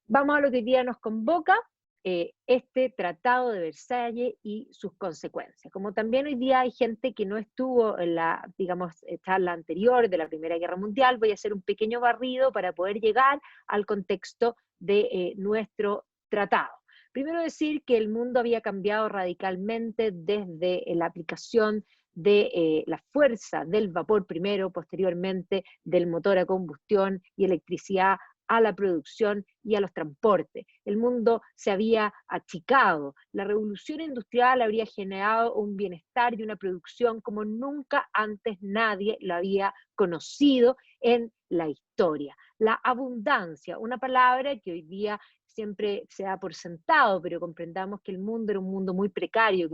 Vamos a lo que hoy día nos convoca, este Tratado de Versalles y sus consecuencias. Como también hoy día hay gente que no estuvo en la, digamos, charla anterior de la Primera Guerra Mundial, voy a hacer un pequeño barrido para poder llegar al contexto de nuestro tratado. Primero decir que el mundo había cambiado radicalmente desde la aplicación de la fuerza del vapor primero, posteriormente del motor a combustión y electricidad a la producción y a los transportes. El mundo se había achicado. La revolución industrial habría generado un bienestar y una producción como nunca antes nadie lo había conocido en la historia. La abundancia, una palabra que hoy día siempre se da por sentado, pero comprendamos que el mundo era un mundo muy precario,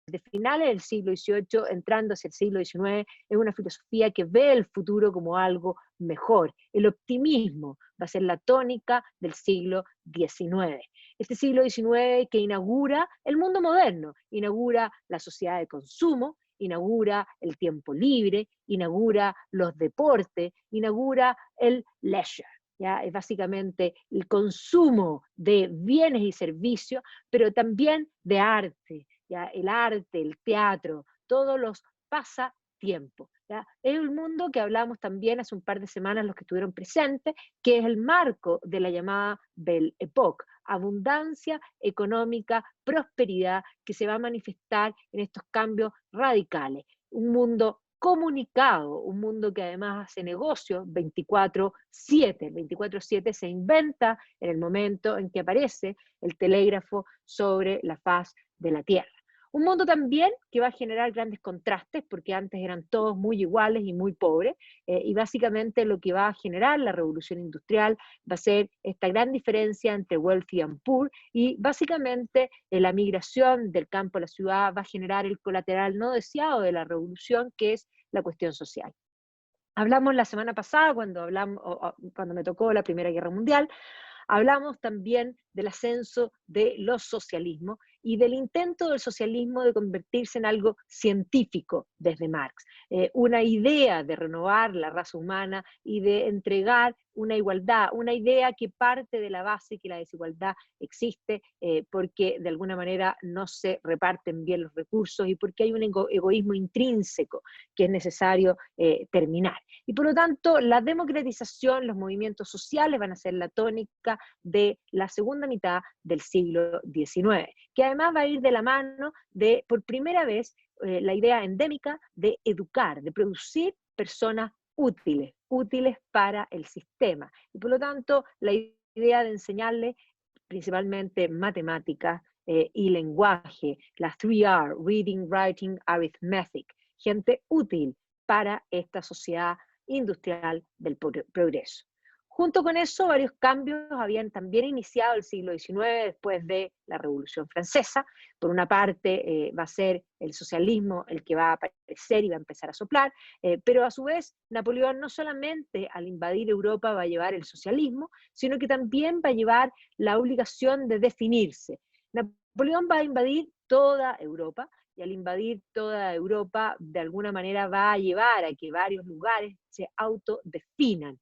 de finales del siglo XVIII, entrando hacia el siglo XIX, es una filosofía que ve el futuro como algo mejor. El optimismo va a ser la tónica del siglo XIX. Este siglo XIX que inaugura el mundo moderno, inaugura la sociedad de consumo, inaugura el tiempo libre, inaugura los deportes, inaugura el leisure. ¿Ya? Es básicamente el consumo de bienes y servicios, pero también de arte, ¿ya? El arte, el teatro, todos los pasatiempos. ¿Ya? Es un mundo que hablamos también hace un par de semanas los que estuvieron presentes, que es el marco de la llamada Belle Époque, abundancia económica, prosperidad, que se va a manifestar en estos cambios radicales. Un mundo comunicado, un mundo que además hace negocios 24/7. El 24/7 se inventa en el momento en que aparece el telégrafo sobre la faz de la Tierra. Un mundo también que va a generar grandes contrastes, porque antes eran todos muy iguales y muy pobres, y básicamente lo que va a generar la revolución industrial va a ser esta gran diferencia entre wealthy and poor, y básicamente la migración del campo a la ciudad va a generar el colateral no deseado de la revolución, que es la cuestión social. Hablamos la semana pasada, cuando me tocó la Primera Guerra Mundial, hablamos también del ascenso de los socialismos y del intento del socialismo de convertirse en algo científico desde Marx, una idea de renovar la raza humana y de entregar una igualdad, una idea que parte de la base que la desigualdad existe porque de alguna manera no se reparten bien los recursos y porque hay un egoísmo intrínseco que es necesario terminar. Y por lo tanto, la democratización, los movimientos sociales van a ser la tónica de la segunda mitad del siglo XIX, que además va a ir de la mano de, por primera vez, la idea endémica de educar, de producir personas útiles, útiles para el sistema. Y por lo tanto, la idea de enseñarle principalmente matemáticas y lenguaje, las 3R, Reading, Writing, Arithmetic, gente útil para esta sociedad industrial del progreso. Junto con eso, varios cambios habían también iniciado el siglo XIX después de la Revolución Francesa. Por una parte, va a ser el socialismo el que va a aparecer y va a empezar a soplar, pero a su vez, Napoleón no solamente al invadir Europa va a llevar el socialismo, sino que también va a llevar la obligación de definirse. Napoleón va a invadir toda Europa, y al invadir toda Europa, de alguna manera va a llevar a que varios lugares se autodefinan.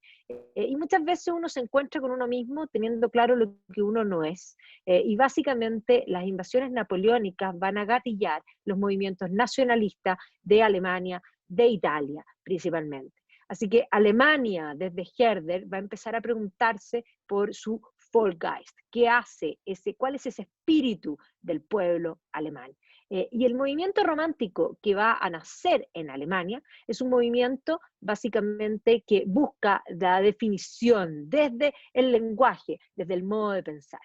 Y muchas veces uno se encuentra con uno mismo teniendo claro lo que uno no es. Y básicamente las invasiones napoleónicas van a gatillar los movimientos nacionalistas de Alemania, de Italia principalmente. Así que Alemania, desde Herder, va a empezar a preguntarse por su Volksgeist. ¿Qué hace cuál es ese espíritu del pueblo alemán? Y el movimiento romántico que va a nacer en Alemania es un movimiento básicamente que busca la definición desde el lenguaje, desde el modo de pensar.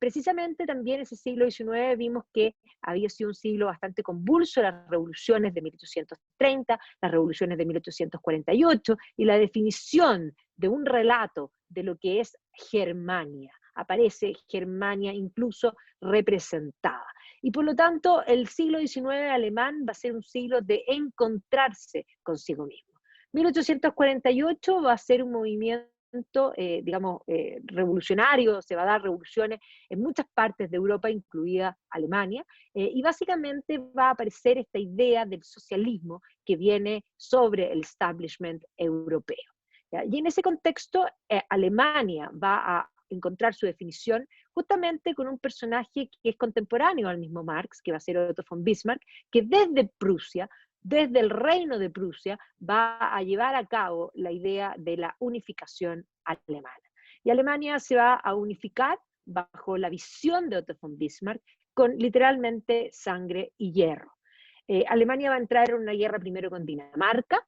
Precisamente también ese siglo XIX vimos que había sido un siglo bastante convulso, las revoluciones de 1830, las revoluciones de 1848 y la definición de un relato de lo que es Germania. Aparece Germania incluso representada. Y por lo tanto, el siglo XIX alemán va a ser un siglo de encontrarse consigo mismo. 1848 va a ser un movimiento movimiento, digamos, revolucionario, se va a dar revoluciones en muchas partes de Europa, incluida Alemania, y básicamente va a aparecer esta idea del socialismo que viene sobre el establishment europeo. ¿Ya? Y en ese contexto, Alemania va a encontrar su definición justamente con un personaje que es contemporáneo al mismo Marx, que va a ser Otto von Bismarck, que desde Prusia, desde el reino de Prusia, va a llevar a cabo la idea de la unificación alemana. Y Alemania se va a unificar bajo la visión de Otto von Bismarck con literalmente sangre y hierro. Alemania va a entrar en una guerra primero con Dinamarca,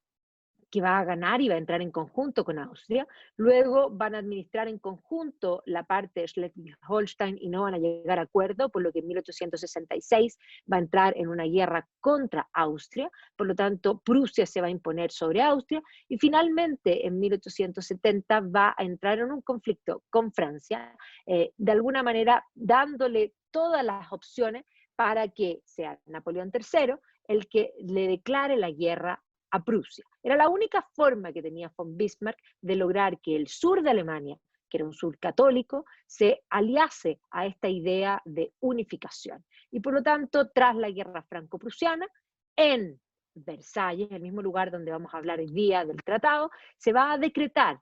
que va a ganar y va a entrar en conjunto con Austria. Luego van a administrar en conjunto la parte de Schleswig-Holstein y no van a llegar a acuerdo, por lo que en 1866 va a entrar en una guerra contra Austria. Por lo tanto, Prusia se va a imponer sobre Austria y finalmente en 1870 va a entrar en un conflicto con Francia, de alguna manera dándole todas las opciones para que sea Napoleón III el que le declare la guerra a Prusia. Era la única forma que tenía von Bismarck de lograr que el sur de Alemania, que era un sur católico, se aliase a esta idea de unificación. Y por lo tanto, tras la guerra franco-prusiana, en Versalles, el mismo lugar donde vamos a hablar hoy día del tratado, se va a decretar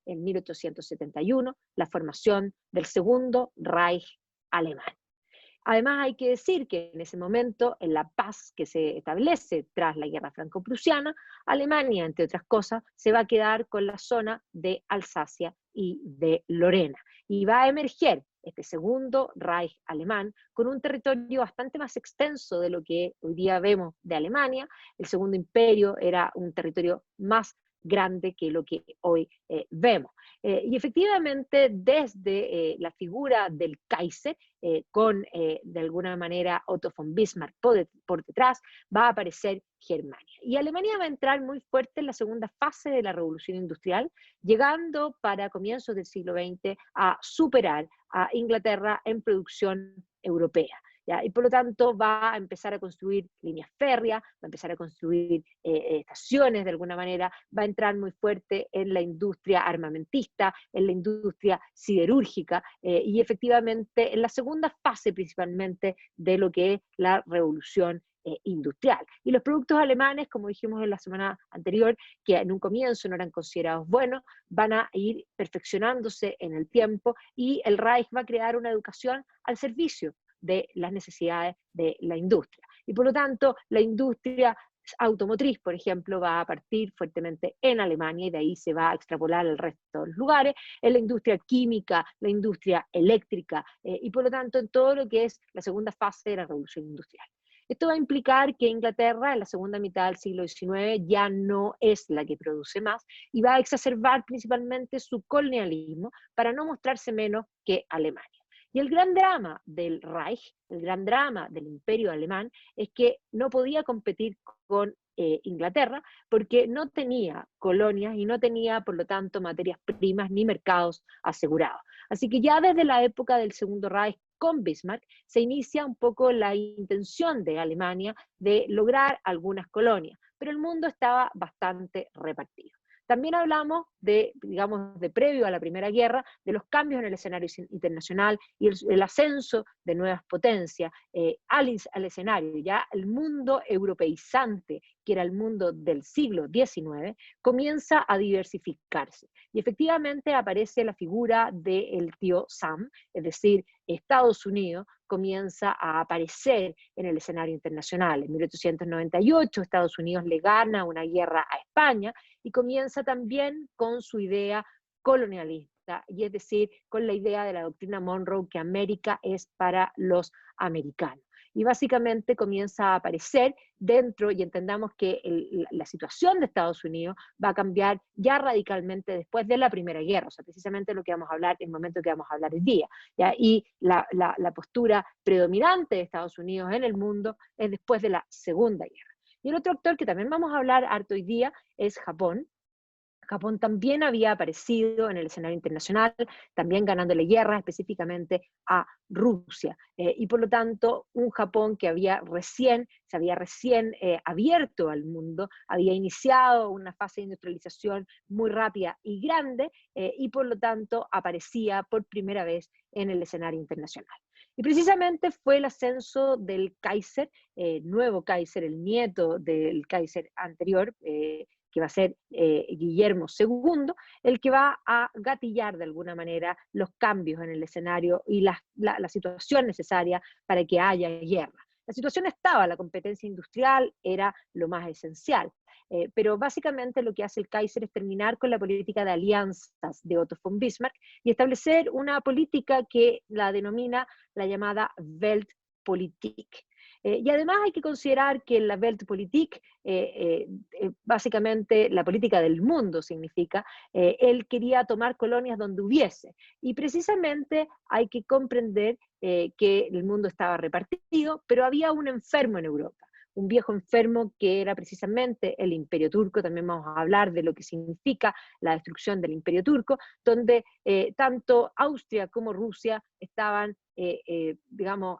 en 1871 la formación del Segundo Reich alemán. Además, hay que decir que en ese momento, en la paz que se establece tras la guerra franco-prusiana, Alemania, entre otras cosas, se va a quedar con la zona de Alsacia y de Lorena. Y va a emerger este segundo Reich alemán con un territorio bastante más extenso de lo que hoy día vemos de Alemania. El Segundo Imperio era un territorio más grande que lo que hoy vemos. Y efectivamente, desde la figura del Kaiser, con de alguna manera Otto von Bismarck por detrás, va a aparecer Germania. Y Alemania va a entrar muy fuerte en la segunda fase de la revolución industrial, llegando para comienzos del siglo XX a superar a Inglaterra en producción europea. ¿Ya? Y por lo tanto va a empezar a construir líneas férreas, va a empezar a construir estaciones de alguna manera, va a entrar muy fuerte en la industria armamentista, en la industria siderúrgica y efectivamente en la segunda fase principalmente de lo que es la revolución industrial. Y los productos alemanes, como dijimos en la semana anterior, que en un comienzo no eran considerados buenos, van a ir perfeccionándose en el tiempo y el Reich va a crear una educación al servicio de las necesidades de la industria. Y por lo tanto, la industria automotriz, por ejemplo, va a partir fuertemente en Alemania y de ahí se va a extrapolar al resto de los lugares, en la industria química, la industria eléctrica y por lo tanto en todo lo que es la segunda fase de la revolución industrial. Esto va a implicar que Inglaterra en la segunda mitad del siglo XIX ya no es la que produce más y va a exacerbar principalmente su colonialismo para no mostrarse menos que Alemania. Y el gran drama del Reich, el gran drama del imperio alemán, es que no podía competir con Inglaterra porque no tenía colonias y no tenía, por lo tanto, materias primas ni mercados asegurados. Así que ya desde la época del Segundo Reich con Bismarck se inicia un poco la intención de Alemania de lograr algunas colonias, pero el mundo estaba bastante repartido. También hablamos de, digamos, de previo a la Primera Guerra, de los cambios en el escenario internacional y el ascenso de nuevas potencias al escenario. Ya el mundo europeizante, que era el mundo del siglo XIX, comienza a diversificarse. Y efectivamente aparece la figura del tío Sam, es decir, Estados Unidos comienza a aparecer en el escenario internacional. En 1898 Estados Unidos le gana una guerra a España y comienza también con su idea colonialista, y es decir, con la idea de la doctrina Monroe que América es para los americanos. Y básicamente comienza a aparecer dentro, y entendamos que la situación de Estados Unidos va a cambiar ya radicalmente después de la Primera Guerra, o sea, precisamente lo que vamos a hablar en el momento que vamos a hablar hoy día. ¿Ya? Y la postura predominante de Estados Unidos en el mundo es después de la Segunda Guerra. Y el otro actor que también vamos a hablar harto hoy día es Japón, Japón también había aparecido en el escenario internacional, también ganándole guerra específicamente a Rusia. Y por lo tanto, un Japón que se había recién abierto al mundo, había iniciado una fase de industrialización muy rápida y grande, y por lo tanto aparecía por primera vez en el escenario internacional. Y precisamente fue el ascenso del Kaiser, nuevo Kaiser, el nieto del Kaiser anterior, que va a ser Guillermo II, el que va a gatillar de alguna manera los cambios en el escenario y la situación necesaria para que haya guerra. La situación estaba, la competencia industrial era lo más esencial, pero básicamente lo que hace el Kaiser es terminar con la política de alianzas de Otto von Bismarck y establecer una política que la denomina la llamada Weltpolitik. Y además hay que considerar que la Weltpolitik, básicamente la política del mundo significa, él quería tomar colonias donde hubiese. Y precisamente hay que comprender que el mundo estaba repartido, pero había un enfermo en Europa, un viejo enfermo que era precisamente el Imperio Turco. También vamos a hablar de lo que significa la destrucción del Imperio Turco, donde tanto Austria como Rusia estaban, digamos,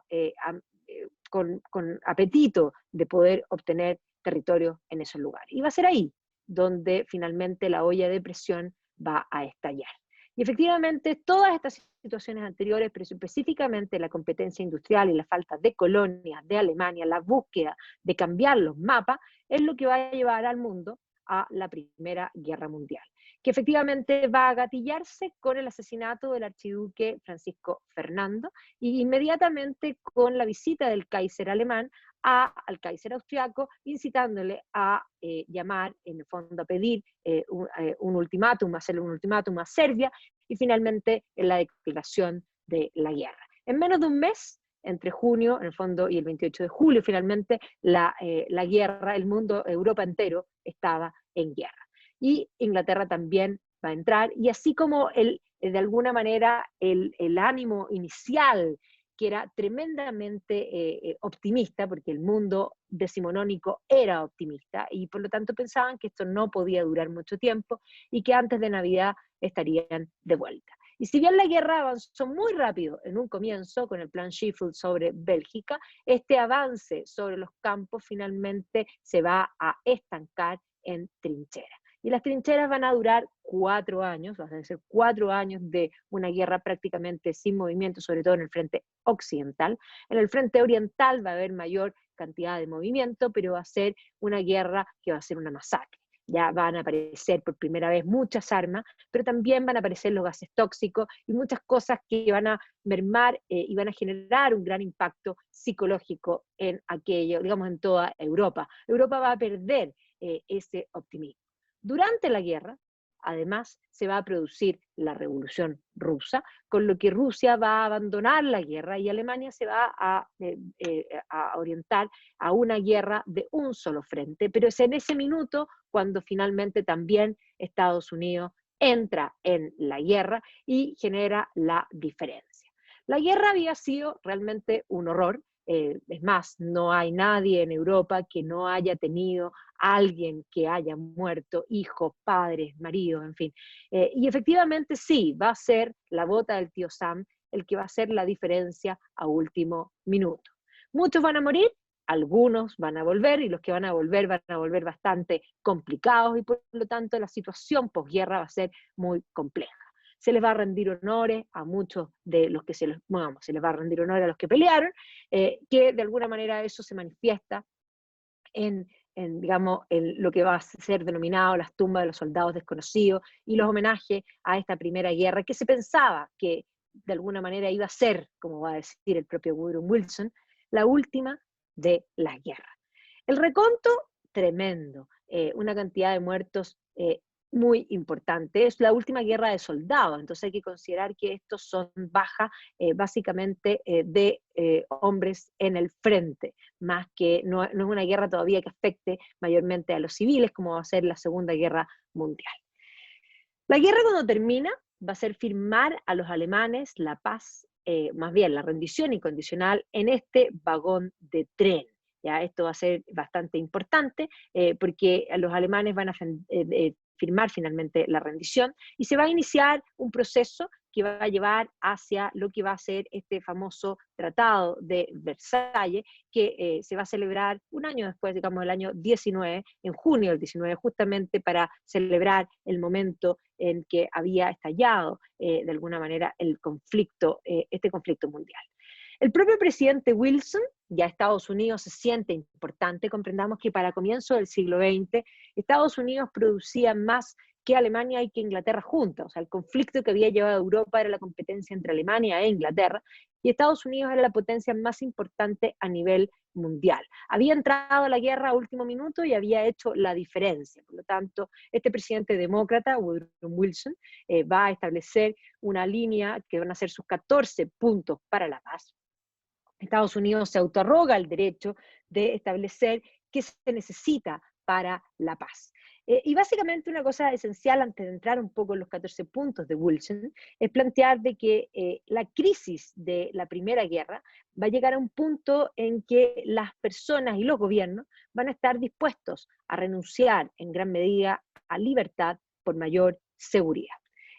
con apetito de poder obtener territorio en esos lugares. Y va a ser ahí donde finalmente la olla de presión va a estallar. Y efectivamente todas estas situaciones anteriores, pero específicamente la competencia industrial y la falta de colonias de Alemania, la búsqueda de cambiar los mapas, es lo que va a llevar al mundo a la Primera Guerra Mundial, que efectivamente va a gatillarse con el asesinato del archiduque Francisco Fernando y inmediatamente con la visita del Kaiser alemán al Kaiser austriaco, incitándole a llamar, en el fondo, a pedir un ultimátum, hacerle un ultimátum a Serbia, y finalmente en la declaración de la guerra. En menos de un mes, entre junio, en el fondo, y el 28 de julio, finalmente, la guerra, el mundo, Europa entero, estaba en guerra. Y Inglaterra también va a entrar, y así como de alguna manera el ánimo inicial, que era tremendamente optimista, porque el mundo decimonónico era optimista, y por lo tanto pensaban que esto no podía durar mucho tiempo, y que antes de Navidad estarían de vuelta. Y si bien la guerra avanzó muy rápido en un comienzo con el plan Sheffield sobre Bélgica, este avance sobre los campos finalmente se va a estancar en trincheras. Y las trincheras van a durar 4 años, van a ser 4 años de una guerra prácticamente sin movimiento, sobre todo en el frente occidental. En el frente oriental va a haber mayor cantidad de movimiento, pero va a ser una guerra que va a ser una masacre. Ya van a aparecer por primera vez muchas armas, pero también van a aparecer los gases tóxicos y muchas cosas que van a mermar y van a generar un gran impacto psicológico en aquello, digamos, en toda Europa. Europa va a perder ese optimismo. Durante la guerra, además, se va a producir la Revolución Rusa, con lo que Rusia va a abandonar la guerra y Alemania se va a orientar a una guerra de un solo frente, pero es en ese minuto cuando finalmente también Estados Unidos entra en la guerra y genera la diferencia. La guerra había sido realmente un horror. Es más, no hay nadie en Europa que no haya tenido a alguien que haya muerto, hijos, padres, maridos, en fin. Y efectivamente sí, va a ser la bota del tío Sam el que va a hacer la diferencia a último minuto. Muchos van a morir, algunos van a volver, y los que van a volver bastante complicados, y por lo tanto la situación posguerra va a ser muy compleja. Se les va a rendir honores a muchos de los que se les va a rendir honores a los que pelearon, que de alguna manera eso se manifiesta digamos, en lo que va a ser denominado las tumbas de los soldados desconocidos y los homenajes a esta primera guerra, que se pensaba que de alguna manera iba a ser, como va a decir el propio Woodrow Wilson, la última de las guerras. El reconto, tremendo, una cantidad de muertos muy importante. Es la última guerra de soldados, entonces hay que considerar que estos son bajas básicamente de hombres en el frente, más que no es una guerra todavía que afecte mayormente a los civiles, como va a ser la Segunda Guerra Mundial. La guerra, cuando termina, va a ser firmar a los alemanes la paz, más bien la rendición incondicional en este vagón de tren. Ya, esto va a ser bastante importante porque los alemanes van a firmar finalmente la rendición y se va a iniciar un proceso que va a llevar hacia lo que va a ser este famoso Tratado de Versalles, que se va a celebrar un año después, digamos el año 19, en junio del 19, justamente para celebrar el momento en que había estallado de alguna manera el conflicto, este conflicto mundial. El propio presidente Wilson, ya Estados Unidos se siente importante, comprendamos que para comienzo del siglo XX, Estados Unidos producía más que Alemania y que Inglaterra juntas, o sea, el conflicto que había llevado a Europa era la competencia entre Alemania e Inglaterra, y Estados Unidos era la potencia más importante a nivel mundial. Había entrado a la guerra a último minuto y había hecho la diferencia, por lo tanto, este presidente demócrata, Woodrow Wilson, va a establecer una línea que van a ser sus 14 puntos para la paz. Estados Unidos se autorroga el derecho de establecer qué se necesita para la paz. Y básicamente una cosa esencial antes de entrar un poco en los 14 puntos de Wilson es plantear de que la crisis de la Primera Guerra va a llegar a un punto en que las personas y los gobiernos van a estar dispuestos a renunciar en gran medida a libertad por mayor seguridad.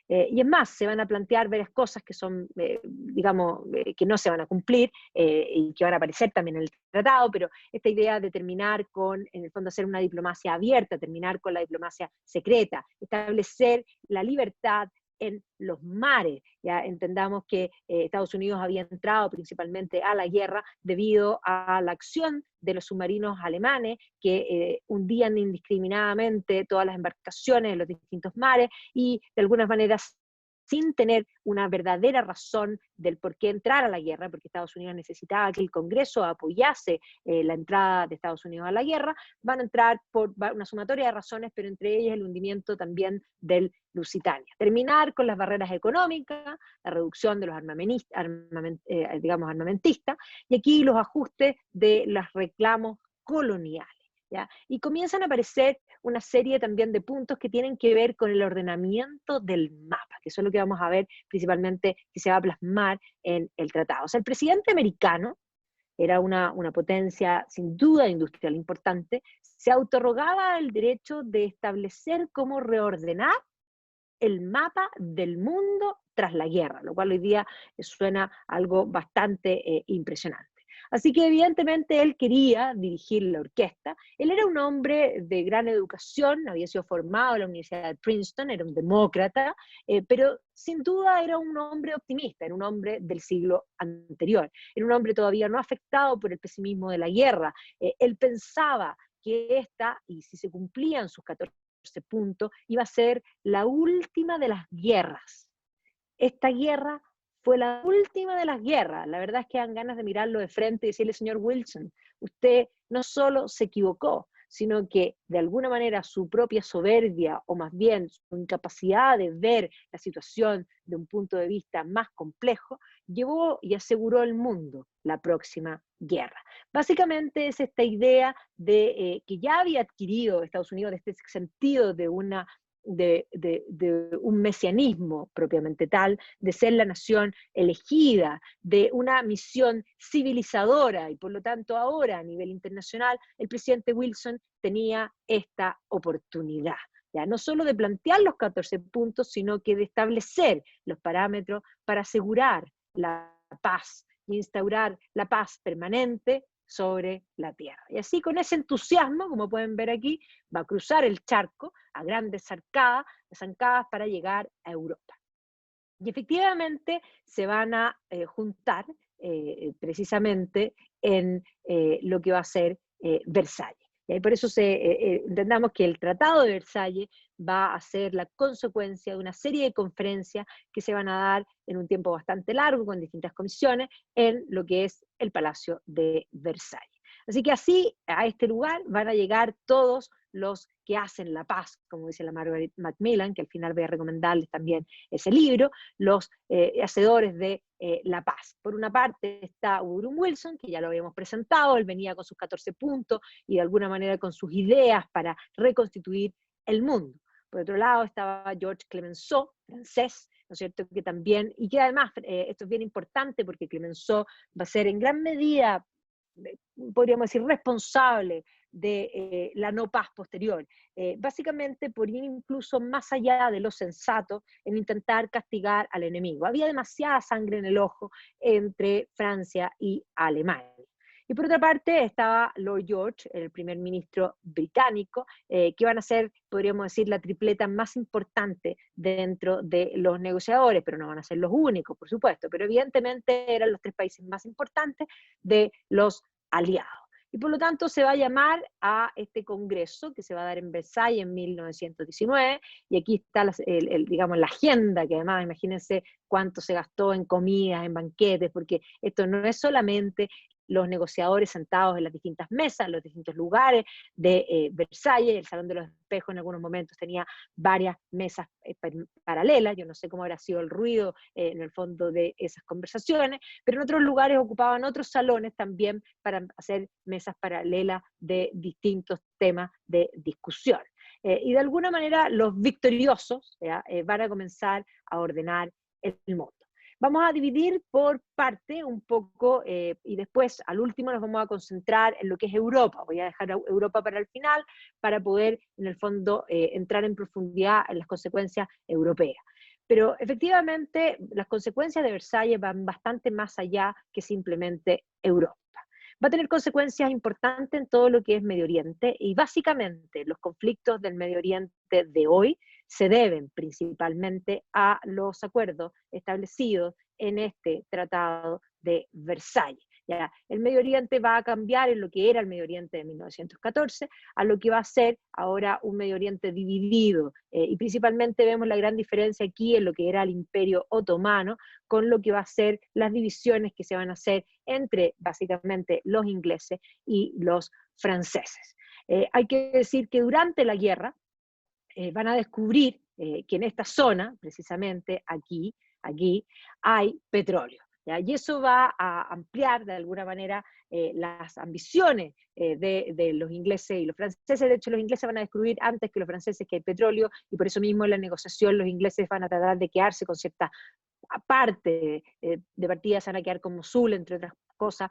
Y es más, se van a plantear varias cosas que son, digamos, que no se van a cumplir y que van a aparecer también en el tratado, pero esta idea de terminar con, en el fondo, hacer una diplomacia abierta, terminar con la diplomacia secreta, establecer la libertad en los mares. Ya entendamos que Estados Unidos había entrado principalmente a la guerra debido a la acción de los submarinos alemanes que hundían indiscriminadamente todas las embarcaciones en los distintos mares y de alguna manera sin tener una verdadera razón del por qué entrar a la guerra, porque Estados Unidos necesitaba que el Congreso apoyase la entrada de Estados Unidos a la guerra, van a entrar por una sumatoria de razones, pero entre ellas el hundimiento también del Lusitania. Terminar con las barreras económicas, la reducción de los armamentistas, y aquí los ajustes de los reclamos coloniales. ¿Ya? Y comienzan a aparecer una serie también de puntos que tienen que ver con el ordenamiento del mapa, que eso es lo que vamos a ver principalmente que se va a plasmar en el tratado. O sea, el presidente americano era una potencia sin duda industrial importante, se autorrogaba el derecho de establecer cómo reordenar el mapa del mundo tras la guerra, lo cual hoy día suena algo bastante impresionante. Así que evidentemente él quería dirigir la orquesta. Él era un hombre de gran educación, había sido formado en la Universidad de Princeton, era un demócrata, pero sin duda era un hombre optimista, era un hombre del siglo anterior, era un hombre todavía no afectado por el pesimismo de la guerra. Él pensaba que esta, y si se cumplían sus 14 puntos, iba a ser la última de las guerras. Esta guerra fue la última de las guerras. La verdad es que dan ganas de mirarlo de frente y decirle, señor Wilson, usted no solo se equivocó, sino que de alguna manera su propia soberbia, o más bien su incapacidad de ver la situación de un punto de vista más complejo, llevó y aseguró al mundo la próxima guerra. Básicamente es esta idea de que ya había adquirido Estados Unidos de este sentido de un mesianismo propiamente tal, de ser la nación elegida, de una misión civilizadora, y por lo tanto ahora a nivel internacional el presidente Wilson tenía esta oportunidad. Ya, no solo de plantear los 14 puntos, sino que de establecer los parámetros para asegurar la paz e instaurar la paz permanente sobre la tierra. Y así con ese entusiasmo, como pueden ver aquí, va a cruzar el charco a grandes zancadas para llegar a Europa. Y efectivamente se van a juntar precisamente en lo que va a ser Versalles. Y por eso entendamos que el Tratado de Versalles va a ser la consecuencia de una serie de conferencias que se van a dar en un tiempo bastante largo, con distintas comisiones, en lo que es el Palacio de Versalles. Así que así, a este lugar van a llegar todos los que hacen la paz, como dice la Margaret Macmillan, que al final voy a recomendarles también ese libro, los hacedores de la paz. Por una parte está Woodrow Wilson, que ya lo habíamos presentado, él venía con sus 14 puntos y de alguna manera con sus ideas para reconstituir el mundo. Por otro lado estaba George Clemenceau, francés, ¿no es cierto?, que también, y que además, esto es bien importante porque Clemenceau va a ser en gran medida podríamos decir, responsable de la no paz posterior, básicamente por ir incluso más allá de lo sensato en intentar castigar al enemigo. Había demasiada sangre en el ojo entre Francia y Alemania. Y por otra parte estaba Lord George, el primer ministro británico, que van a ser, podríamos decir, la tripleta más importante dentro de los negociadores, pero no van a ser los únicos, por supuesto, pero evidentemente eran los tres países más importantes de los aliados. Y por lo tanto se va a llamar a este congreso que se va a dar en Versalles en 1919, y aquí está digamos, la agenda, que además imagínense cuánto se gastó en comidas, en banquetes, porque esto no es solamente los negociadores sentados en las distintas mesas, en los distintos lugares de Versalles. El Salón de los Espejos en algunos momentos tenía varias mesas paralelas. Yo no sé cómo habrá sido el ruido en el fondo de esas conversaciones, pero en otros lugares ocupaban otros salones también para hacer mesas paralelas de distintos temas de discusión. Y de alguna manera los victoriosos van a comenzar a ordenar el mundo. Vamos a dividir por parte un poco y después al último nos vamos a concentrar en lo que es Europa. Voy a dejar Europa para el final para poder en el fondo entrar en profundidad en las consecuencias europeas. Pero efectivamente las consecuencias de Versalles van bastante más allá que simplemente Europa. Va a tener consecuencias importantes en todo lo que es Medio Oriente, y básicamente los conflictos del Medio Oriente de hoy se deben principalmente a los acuerdos establecidos en este Tratado de Versalles. ¿Ya? El Medio Oriente va a cambiar en lo que era el Medio Oriente de 1914 a lo que va a ser ahora un Medio Oriente dividido, y principalmente vemos la gran diferencia aquí en lo que era el Imperio Otomano con lo que va a ser las divisiones que se van a hacer entre básicamente los ingleses y los franceses. Hay que decir que durante la guerra van a descubrir que en esta zona, precisamente aquí hay petróleo. ¿Ya? Y eso va a ampliar de alguna manera las ambiciones de los ingleses y los franceses. De hecho, los ingleses van a descubrir antes que los franceses que hay petróleo, y por eso mismo en la negociación los ingleses van a tratar de quedarse con cierta parte de partida, se van a quedar con Mosul, entre otras cosas,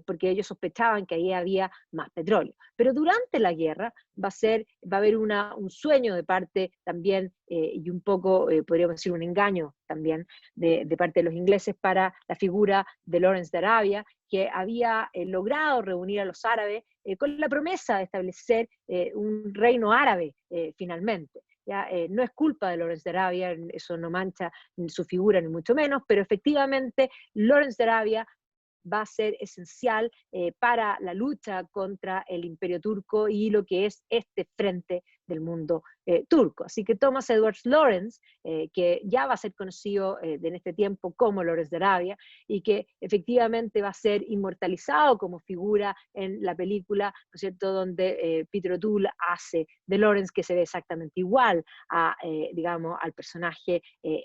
porque ellos sospechaban que ahí había más petróleo. Pero durante la guerra va a haber un sueño de parte también, y un poco, podríamos decir, un engaño también de parte de los ingleses para la figura de Lawrence de Arabia, que había logrado reunir a los árabes con la promesa de establecer un reino árabe finalmente. ¿Ya? No es culpa de Lawrence de Arabia, eso no mancha su figura ni mucho menos, pero efectivamente Lawrence de Arabia va a ser esencial para la lucha contra el imperio turco y lo que es este frente del mundo turco. Así que Thomas Edwards Lawrence, que ya va a ser conocido en este tiempo como Lawrence de Arabia, y que efectivamente va a ser inmortalizado como figura en la película, ¿no es cierto?, donde Peter O'Toole hace de Lawrence, que se ve exactamente igual a, digamos, al personaje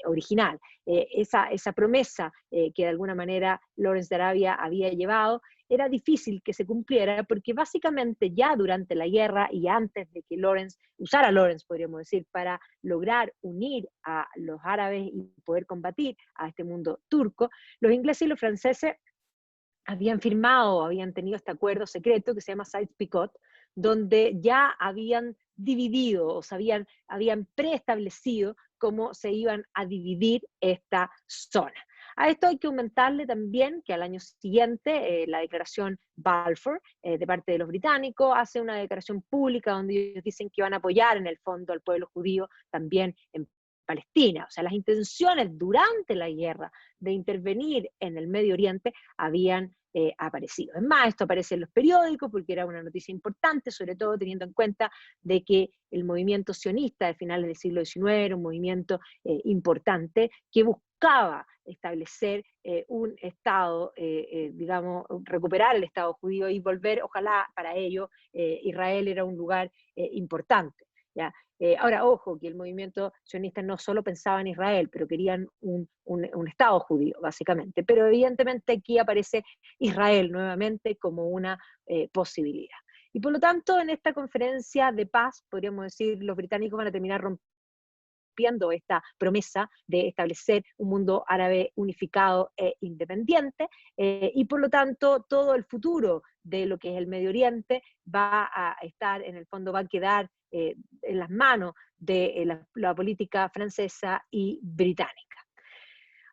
original. Esa promesa que de alguna manera Lawrence de Arabia había llevado, era difícil que se cumpliera porque básicamente ya durante la guerra y antes de que usara Lawrence, podríamos decir, para lograr unir a los árabes y poder combatir a este mundo turco, los ingleses y los franceses habían firmado, habían tenido este acuerdo secreto que se llama Sykes-Picot, donde ya habían dividido, o habían preestablecido cómo se iban a dividir esta zona. A esto hay que aumentarle también que al año siguiente la declaración Balfour de parte de los británicos hace una declaración pública donde ellos dicen que van a apoyar en el fondo al pueblo judío también en Palestina. O sea, las intenciones durante la guerra de intervenir en el Medio Oriente habían aparecido. Es más, esto aparece en los periódicos porque era una noticia importante, sobre todo teniendo en cuenta de que el movimiento sionista de finales del siglo XIX era un movimiento importante que buscaba establecer un Estado, digamos, recuperar el Estado judío y volver, ojalá para ello, Israel era un lugar importante. ¿Ya? Ahora, ojo, que el movimiento sionista no solo pensaba en Israel, pero querían un Estado judío, básicamente. Pero evidentemente aquí aparece Israel nuevamente como una posibilidad. Y por lo tanto, en esta conferencia de paz, podríamos decir, los británicos van a terminar rompiendo rompiendo esta promesa de establecer un mundo árabe unificado e independiente, y por lo tanto todo el futuro de lo que es el Medio Oriente va a estar, en el fondo va a quedar en las manos de la política francesa y británica.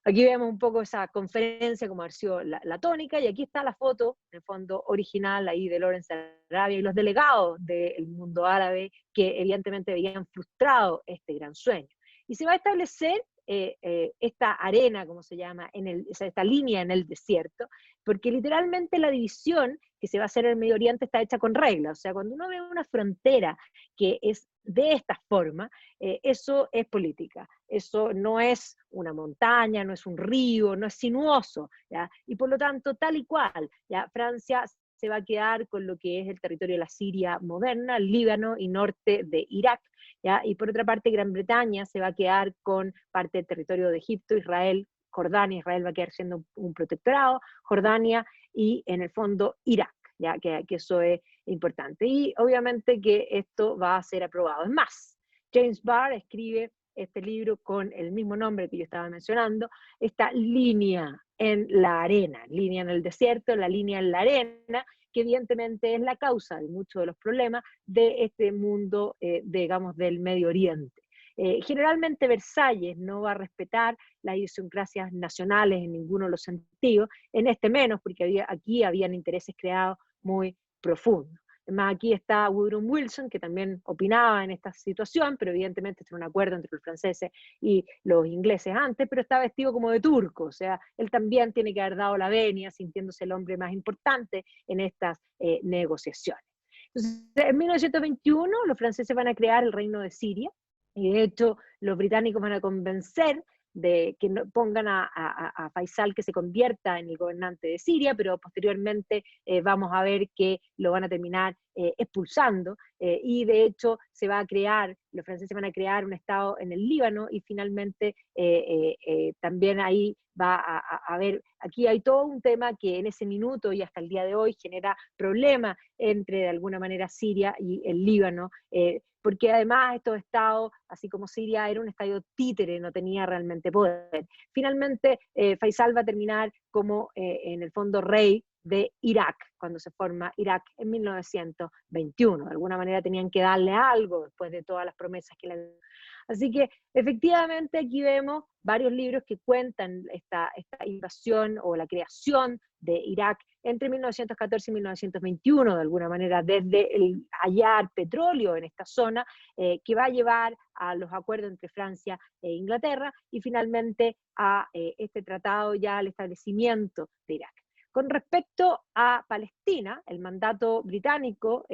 Aquí vemos un poco esa conferencia, como ha sido la tónica, y aquí está la foto, en el fondo original, ahí de Lawrence Arabia y los delegados del mundo árabe que evidentemente veían frustrado este gran sueño. Y se va a establecer esta arena, como se llama, esta línea en el desierto, porque literalmente la división que se va a hacer en el Medio Oriente está hecha con reglas. O sea, cuando uno ve una frontera que es de esta forma, eso es política. Eso no es una montaña, no es un río, no es sinuoso, ¿ya? Y por lo tanto, tal y cual, ¿ya? Francia se va a quedar con lo que es el territorio de la Siria moderna, el Líbano y norte de Irak, ¿ya? Y por otra parte, Gran Bretaña se va a quedar con parte del territorio de Egipto, Israel, Jordania. Israel va a quedar siendo un protectorado, Jordania y en el fondo Irak, ¿ya? Que eso es importante. Y obviamente que esto va a ser aprobado. Es más, James Barr escribe este libro con el mismo nombre que yo estaba mencionando, esta línea en la arena, línea en el desierto, la línea en la arena, que evidentemente es la causa de muchos de los problemas de este mundo, digamos, del Medio Oriente. Generalmente Versalles no va a respetar las idiosincrasias nacionales en ninguno de los sentidos, en este menos, porque aquí habían intereses creados muy profundos. Además, aquí está Woodrow Wilson, que también opinaba en esta situación, pero evidentemente este era un acuerdo entre los franceses y los ingleses antes, pero está vestido como de turco, o sea, él también tiene que haber dado la venia, sintiéndose el hombre más importante en estas negociaciones. Entonces, en 1921 los franceses van a crear el Reino de Siria, y de hecho los británicos van a convencer de que no, pongan a Faisal que se convierta en el gobernante de Siria, pero posteriormente vamos a ver que lo van a terminar expulsando, y de hecho se va a crear, los franceses van a crear un estado en el Líbano, y finalmente también ahí va a haber, aquí hay todo un tema que en ese minuto y hasta el día de hoy genera problemas entre de alguna manera Siria y el Líbano, porque además estos estados, así como Siria era un estado títere, no tenía realmente poder. Finalmente, Faisal va a terminar como, en el fondo, rey de Irak, cuando se forma Irak en 1921. De alguna manera tenían que darle algo después de todas las promesas que le... Así que efectivamente aquí vemos varios libros que cuentan esta invasión o la creación de Irak entre 1914 y 1921, de alguna manera, desde el hallar petróleo en esta zona, que va a llevar a los acuerdos entre Francia e Inglaterra, y finalmente a este tratado, ya al establecimiento de Irak. Con respecto a Palestina, el mandato británico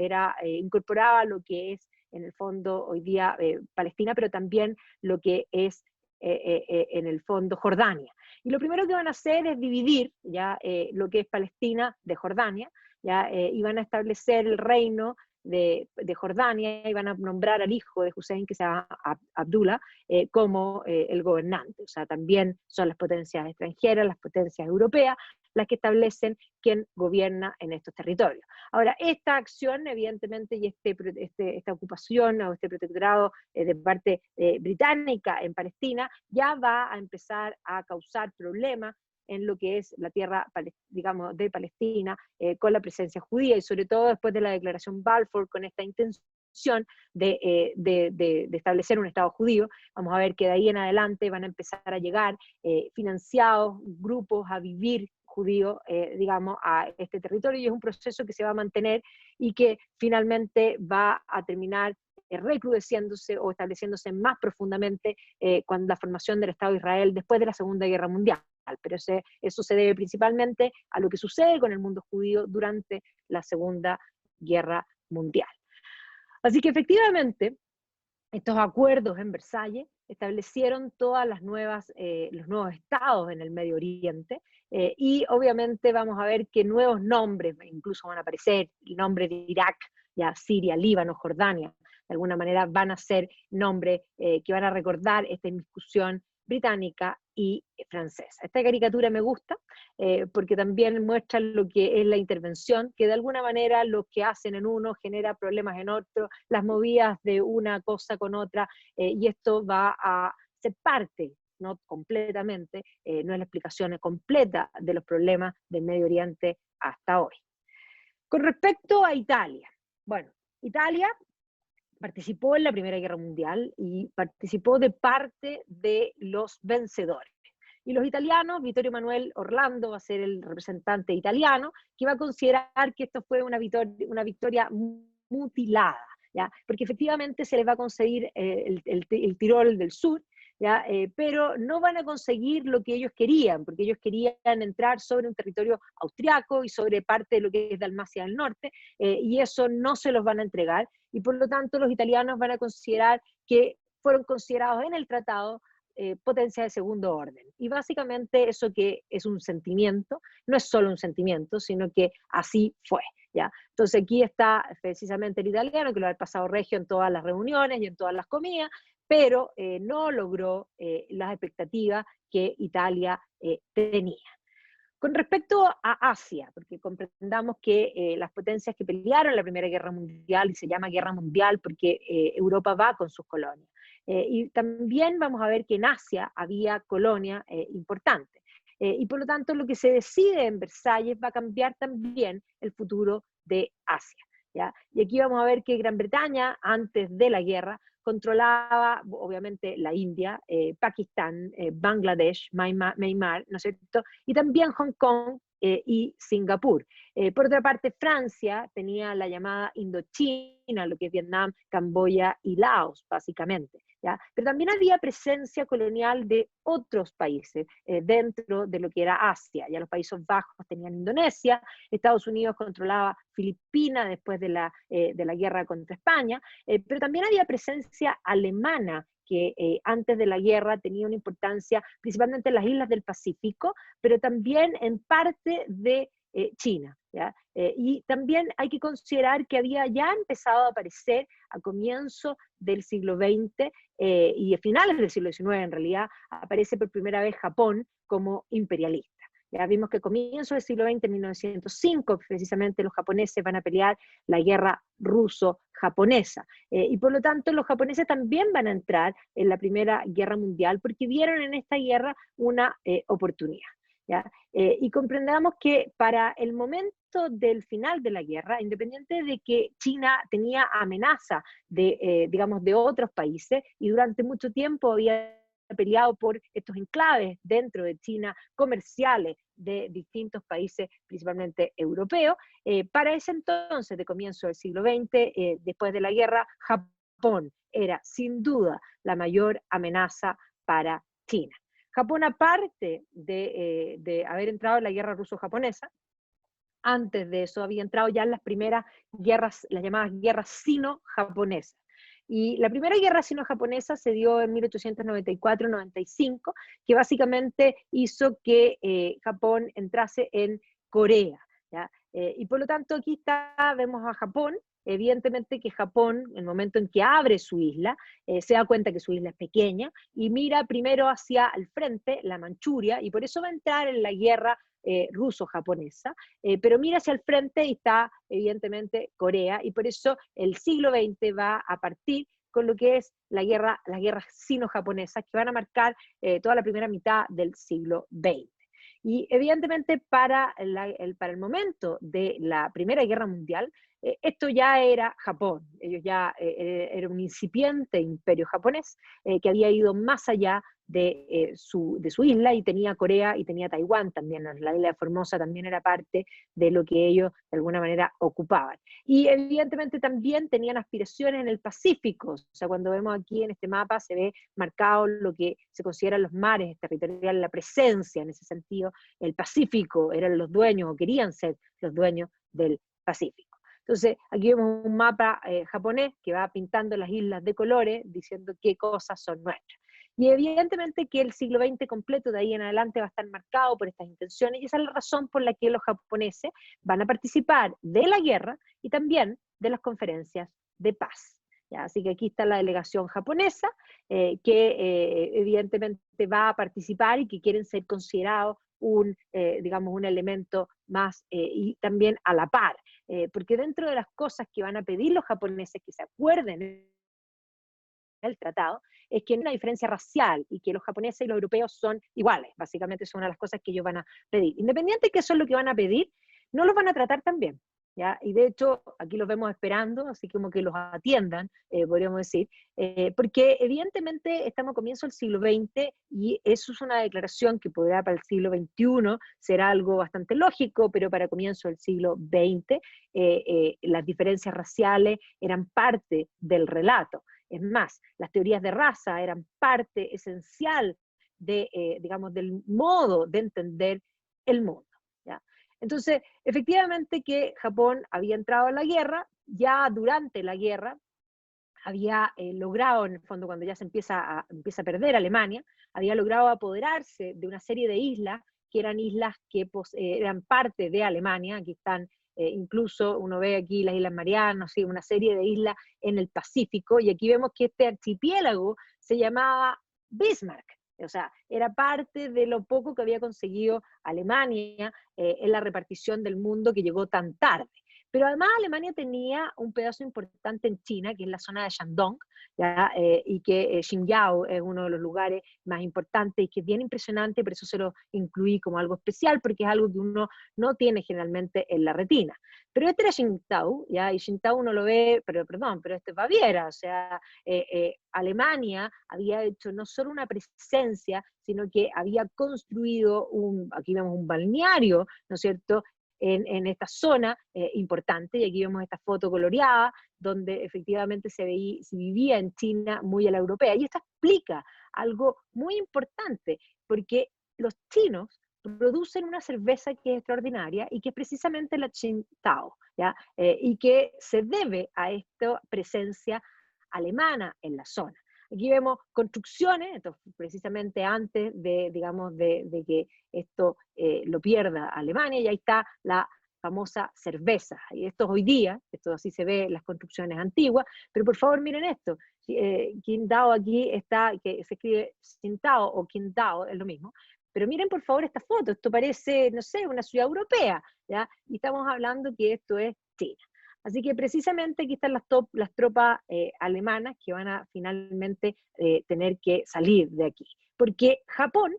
incorporaba lo que es, en el fondo, hoy día Palestina, pero también lo que es, en el fondo, Jordania. Y lo primero que van a hacer es dividir ya lo que es Palestina de Jordania, ya, y van a establecer el reino de Jordania, y van a nombrar al hijo de Hussein, que se llama Abdullah, como el gobernante. O sea, también son las potencias extranjeras, las potencias europeas, las que establecen quién gobierna en estos territorios. Ahora, esta acción, evidentemente, y esta ocupación o este protectorado de parte británica en Palestina, ya va a empezar a causar problemas en lo que es la tierra, digamos, de Palestina, con la presencia judía, y sobre todo después de la declaración Balfour, con esta intención de establecer un Estado judío. Vamos a ver que de ahí en adelante van a empezar a llegar financiados grupos a vivir judíos, digamos, a este territorio, y es un proceso que se va a mantener y que finalmente va a terminar recrudeciéndose o estableciéndose más profundamente con la formación del Estado de Israel después de la Segunda Guerra Mundial. Pero eso se debe principalmente a lo que sucede con el mundo judío durante la Segunda Guerra Mundial. Así que efectivamente, estos acuerdos en Versalles establecieron todas las los nuevos estados en el Medio Oriente, y obviamente vamos a ver que nuevos nombres incluso van a aparecer, el nombre de Irak, ya Siria, Líbano, Jordania, de alguna manera van a ser nombres que van a recordar esta inmiscusión británica y francesa. Esta caricatura me gusta porque también muestra lo que es la intervención, que de alguna manera lo que hacen en uno genera problemas en otro, las movidas de una cosa con otra, y esto va a ser parte, no completamente, no es la explicación completa de los problemas del Medio Oriente hasta hoy. Con respecto a Italia, bueno, Italia participó en la Primera Guerra Mundial y participó de parte de los vencedores. Y los italianos, Vittorio Emanuele Orlando va a ser el representante italiano, que va a considerar que esto fue una victoria mutilada, ¿ya? Porque efectivamente se les va a conseguir el Tirol del Sur, ¿ya? Pero no van a conseguir lo que ellos querían, porque ellos querían entrar sobre un territorio austriaco y sobre parte de lo que es Dalmacia del Norte, y eso no se los van a entregar, y por lo tanto los italianos van a considerar que fueron considerados en el tratado potencia de segundo orden. Y básicamente eso que es un sentimiento, no es solo un sentimiento, sino que así fue, ¿ya? Entonces aquí está precisamente el italiano, que lo ha pasado regio en todas las reuniones y en todas las comidas, pero no logró las expectativas que Italia tenía. Con respecto a Asia, porque comprendamos que las potencias que pelearon la Primera Guerra Mundial, y se llama Guerra Mundial porque Europa va con sus colonias, y también vamos a ver que en Asia había colonias importantes, y por lo tanto lo que se decide en Versalles va a cambiar también el futuro de Asia, ¿ya? Y aquí vamos a ver que Gran Bretaña, antes de la guerra, controlaba obviamente la India, Pakistán, Bangladesh, Myanmar, ¿no es cierto? Y también Hong Kong y Singapur. Por otra parte, Francia tenía la llamada Indochina, lo que es Vietnam, Camboya y Laos, básicamente, ¿ya? Pero también había presencia colonial de otros países dentro de lo que era Asia. Ya los Países Bajos tenían Indonesia, Estados Unidos controlaba Filipinas después de la guerra contra España, pero también había presencia alemana que antes de la guerra tenía una importancia principalmente en las islas del Pacífico, pero también en parte de China, ¿ya? Y también hay que considerar que había ya empezado a aparecer a comienzo del siglo XX y a finales del siglo XIX, en realidad, aparece por primera vez Japón como imperialista. Ya vimos que a comienzos del siglo XX, en 1905, precisamente los japoneses van a pelear la guerra ruso-japonesa. Y por lo tanto los japoneses también van a entrar en la Primera Guerra Mundial porque vieron en esta guerra una oportunidad, ¿ya? Y comprendamos que para el momento del final de la guerra, independiente de que China tenía amenaza de, digamos, de otros países, y durante mucho tiempo había peleado por estos enclaves dentro de China, comerciales de distintos países, principalmente europeos. Para ese entonces, de comienzo del siglo XX, después de la guerra, Japón era sin duda la mayor amenaza para China. Japón, aparte de haber entrado en la guerra ruso-japonesa, antes de eso había entrado ya en las primeras guerras, las llamadas guerras sino-japonesas. Y la primera guerra sino-japonesa se dio en 1894-95, que básicamente hizo que Japón entrase en Corea, ¿ya? Y por lo tanto aquí está, vemos a Japón, evidentemente que Japón, en el momento en que abre su isla, se da cuenta que su isla es pequeña y mira primero hacia el frente, la Manchuria, y por eso va a entrar en la guerra ruso-japonesa, pero mira hacia el frente y está evidentemente Corea, y por eso el siglo XX va a partir con lo que es las guerras sino-japonesas, que van a marcar toda la primera mitad del siglo XX. Y evidentemente para el momento de la Primera Guerra Mundial, esto ya era Japón, ellos ya era un incipiente imperio japonés que había ido más allá de su isla, y tenía Corea y tenía Taiwán también. La isla de Formosa también era parte de lo que ellos de alguna manera ocupaban. Y evidentemente también tenían aspiraciones en el Pacífico. O sea, cuando vemos aquí en este mapa se ve marcado lo que se consideran los mares territoriales, la presencia en ese sentido. El Pacífico eran los dueños o querían ser los dueños del Pacífico. Entonces, aquí vemos un mapa japonés que va pintando las islas de colores, diciendo qué cosas son nuestras. Y evidentemente que el siglo XX completo de ahí en adelante va a estar marcado por estas intenciones, y esa es la razón por la que los japoneses van a participar de la guerra y también de las conferencias de paz. ¿ya? Así que aquí está la delegación japonesa, que evidentemente va a participar y que quieren ser considerados digamos, un elemento más y también a la par, porque dentro de las cosas que van a pedir los japoneses que se acuerden el tratado, es que no hay una diferencia racial y que los japoneses y los europeos son iguales. Básicamente son una de las cosas que ellos van a pedir. Independiente de que eso es lo que van a pedir, no los van a tratar tan bien. ¿Ya? Y de hecho, aquí los vemos esperando, así como que los atiendan, podríamos decir, porque evidentemente estamos a comienzo del siglo XX y eso es una declaración que podrá para el siglo XXI ser algo bastante lógico, pero para comienzo del siglo XX las diferencias raciales eran parte del relato. Es más, las teorías de raza eran parte esencial digamos, del modo de entender el mundo. ¿Ya? Entonces, efectivamente que Japón había entrado en la guerra, ya durante la guerra había logrado, en el fondo, cuando ya se empieza a perder Alemania, había logrado apoderarse de una serie de islas que eran islas que eran parte de Alemania. Aquí están, incluso uno ve aquí las Islas Marianas, ¿sí? Una serie de islas en el Pacífico, y aquí vemos que este archipiélago se llamaba Bismarck. O sea, era parte de lo poco que había conseguido Alemania en la repartición del mundo que llegó tan tarde. Pero además Alemania tenía un pedazo importante en China, que es la zona de Shandong, ¿ya? Y que Xinjiang es uno de los lugares más importantes y que es bien impresionante, por eso se lo incluí como algo especial, porque es algo que uno no tiene generalmente en la retina. Pero este era Tsingtao, ¿ya? Y Tsingtao uno lo ve, pero este es Baviera, o sea, Alemania había hecho no solo una presencia, sino que había construido aquí vemos un balneario, ¿no es cierto?, en esta zona importante, y aquí vemos esta foto coloreada, donde efectivamente se vivía en China muy a la europea. Y esto explica algo muy importante, porque los chinos producen una cerveza que es extraordinaria y que es precisamente la Tsingtao, ¿ya? Y que se debe a esta presencia alemana en la zona. Aquí vemos construcciones, esto precisamente antes digamos, de que esto lo pierda Alemania, y ahí está la famosa cerveza. Y esto es hoy día, esto así se ve en las construcciones antiguas, pero por favor miren esto, Qingdao aquí está, que se escribe Qingdao o Qingdao, es lo mismo, pero miren por favor esta foto, esto parece, no sé, una ciudad europea, ¿ya? Y estamos hablando que esto es China. Así que precisamente aquí están las tropas alemanas que van a finalmente tener que salir de aquí. Porque Japón,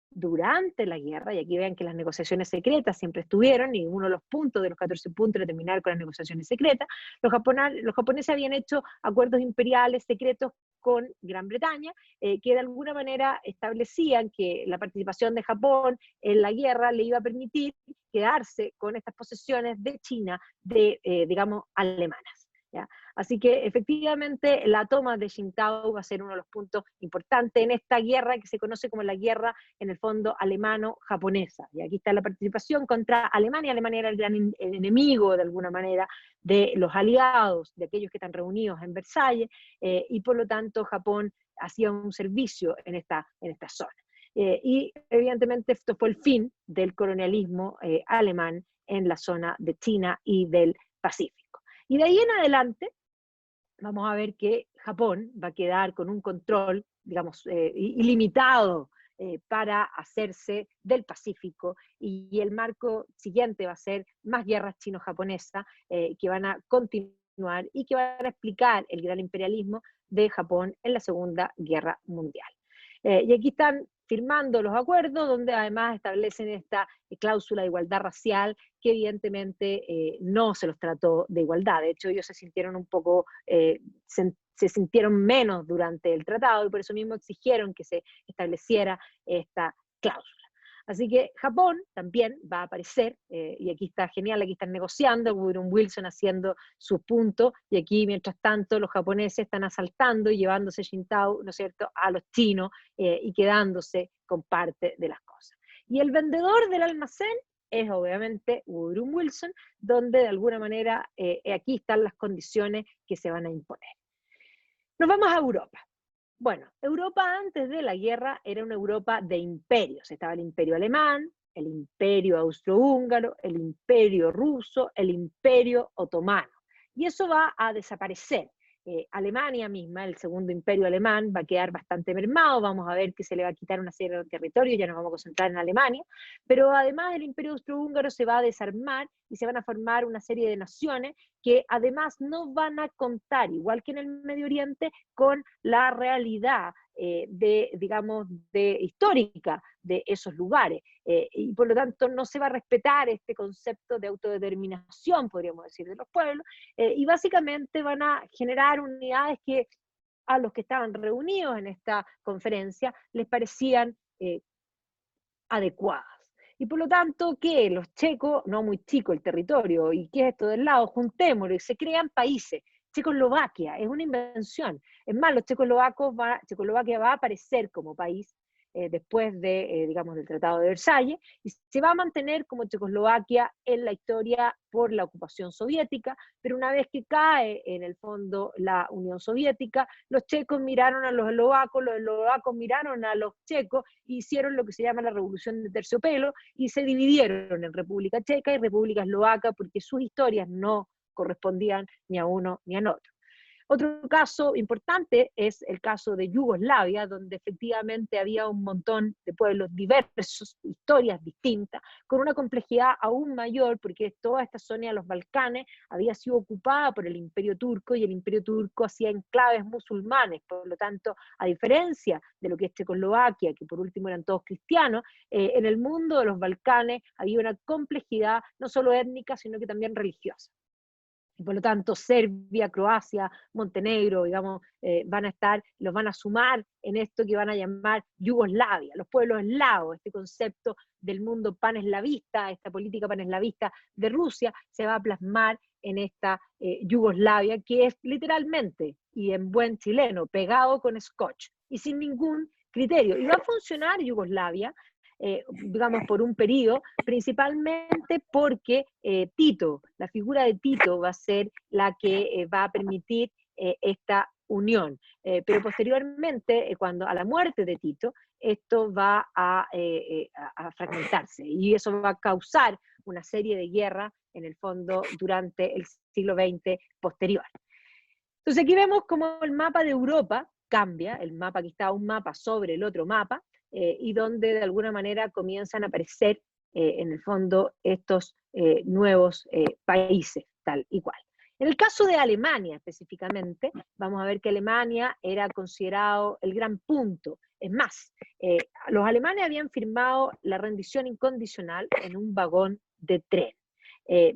durante la guerra, y aquí vean que las negociaciones secretas siempre estuvieron, y uno de los puntos de los 14 puntos era terminar con las negociaciones secretas, los japoneses habían hecho acuerdos imperiales secretos con Gran Bretaña, que de alguna manera establecían que la participación de Japón en la guerra le iba a permitir quedarse con estas posesiones de China, digamos, alemanas. ¿Ya? Así que efectivamente la toma de Qingdao va a ser uno de los puntos importantes en esta guerra que se conoce como la guerra, en el fondo, alemano-japonesa. Y aquí está la participación contra Alemania. Alemania era el gran enemigo, de alguna manera, de los aliados, de aquellos que están reunidos en Versalles, y por lo tanto Japón hacía un servicio en esta zona. Y evidentemente esto fue el fin del colonialismo alemán en la zona de China y del Pacífico. Y de ahí en adelante vamos a ver que Japón va a quedar con un control, digamos, ilimitado para hacerse del Pacífico, y el marco siguiente va a ser más guerras chino-japonesas que van a continuar y que van a explicar el gran imperialismo de Japón en la Segunda Guerra Mundial. Y aquí están firmando los acuerdos, donde además establecen esta cláusula de igualdad racial, que evidentemente no se los trató de igualdad. De hecho, ellos se sintieron un poco, se sintieron menos durante el tratado, y por eso mismo exigieron que se estableciera esta cláusula. Así que Japón también va a aparecer, y aquí está genial, aquí están negociando, Woodrow Wilson haciendo su punto, y aquí mientras tanto los japoneses están asaltando y llevándose Qingdao, ¿no es cierto?, a los chinos y quedándose con parte de las cosas. Y el vendedor del almacén es obviamente Woodrow Wilson, donde de alguna manera aquí están las condiciones que se van a imponer. Nos vamos a Europa. Bueno, Europa antes de la guerra era una Europa de imperios. Estaba el imperio alemán, el imperio austrohúngaro, el imperio ruso, el imperio otomano. Y eso va a desaparecer. Alemania misma, el segundo imperio alemán, va a quedar bastante mermado, vamos a ver que se le va a quitar una serie de territorios, ya nos vamos a concentrar en Alemania, pero además el imperio austrohúngaro se va a desarmar y se van a formar una serie de naciones que además no van a contar, igual que en el Medio Oriente, con la realidad digamos, histórica de esos lugares. Y por lo tanto no se va a respetar este concepto de autodeterminación, podríamos decir, de los pueblos, y básicamente van a generar unidades que a los que estaban reunidos en esta conferencia les parecían adecuadas. Y por lo tanto, que los checos, no muy chico el territorio, ¿y qué es esto del lado? Juntémoslo, y se crean países. Checoslovaquia es una invención. Es más, Checoslovaquia va a aparecer como país después de, digamos, del Tratado de Versalles, y se va a mantener como Checoslovaquia en la historia por la ocupación soviética, pero una vez que cae en el fondo la Unión Soviética, los checos miraron a los eslovacos miraron a los checos, e hicieron lo que se llama la Revolución de Terciopelo, y se dividieron en República Checa y República Eslovaca, porque sus historias no correspondían ni a uno ni a otro. Otro caso importante es el caso de Yugoslavia, donde efectivamente había un montón de pueblos diversos, historias distintas, con una complejidad aún mayor, porque toda esta zona de los Balcanes había sido ocupada por el Imperio Turco, y el Imperio Turco hacía enclaves musulmanes. Por lo tanto, a diferencia de lo que es Checoslovaquia, que por último eran todos cristianos, en el mundo de los Balcanes había una complejidad no solo étnica, sino que también religiosa. Y por lo tanto, Serbia, Croacia, Montenegro, digamos, los van a sumar en esto que van a llamar Yugoslavia, los pueblos eslavos. Este concepto del mundo paneslavista, esta política paneslavista de Rusia, se va a plasmar en esta Yugoslavia, que es literalmente, y en buen chileno, pegado con scotch, y sin ningún criterio. Y va a funcionar Yugoslavia, digamos, por un periodo, principalmente porque Tito, la figura de Tito va a ser la que va a permitir esta unión. Pero posteriormente, cuando a la muerte de Tito, esto va a fragmentarse, y eso va a causar una serie de guerras, en el fondo, durante el siglo XX posterior. Entonces aquí vemos cómo el mapa de Europa cambia, el mapa que está un mapa sobre el otro mapa, y donde de alguna manera comienzan a aparecer en el fondo estos nuevos países, tal y cual. En el caso de Alemania específicamente, vamos a ver que Alemania era considerado el gran punto. Es más, los alemanes habían firmado la rendición incondicional en un vagón de tren,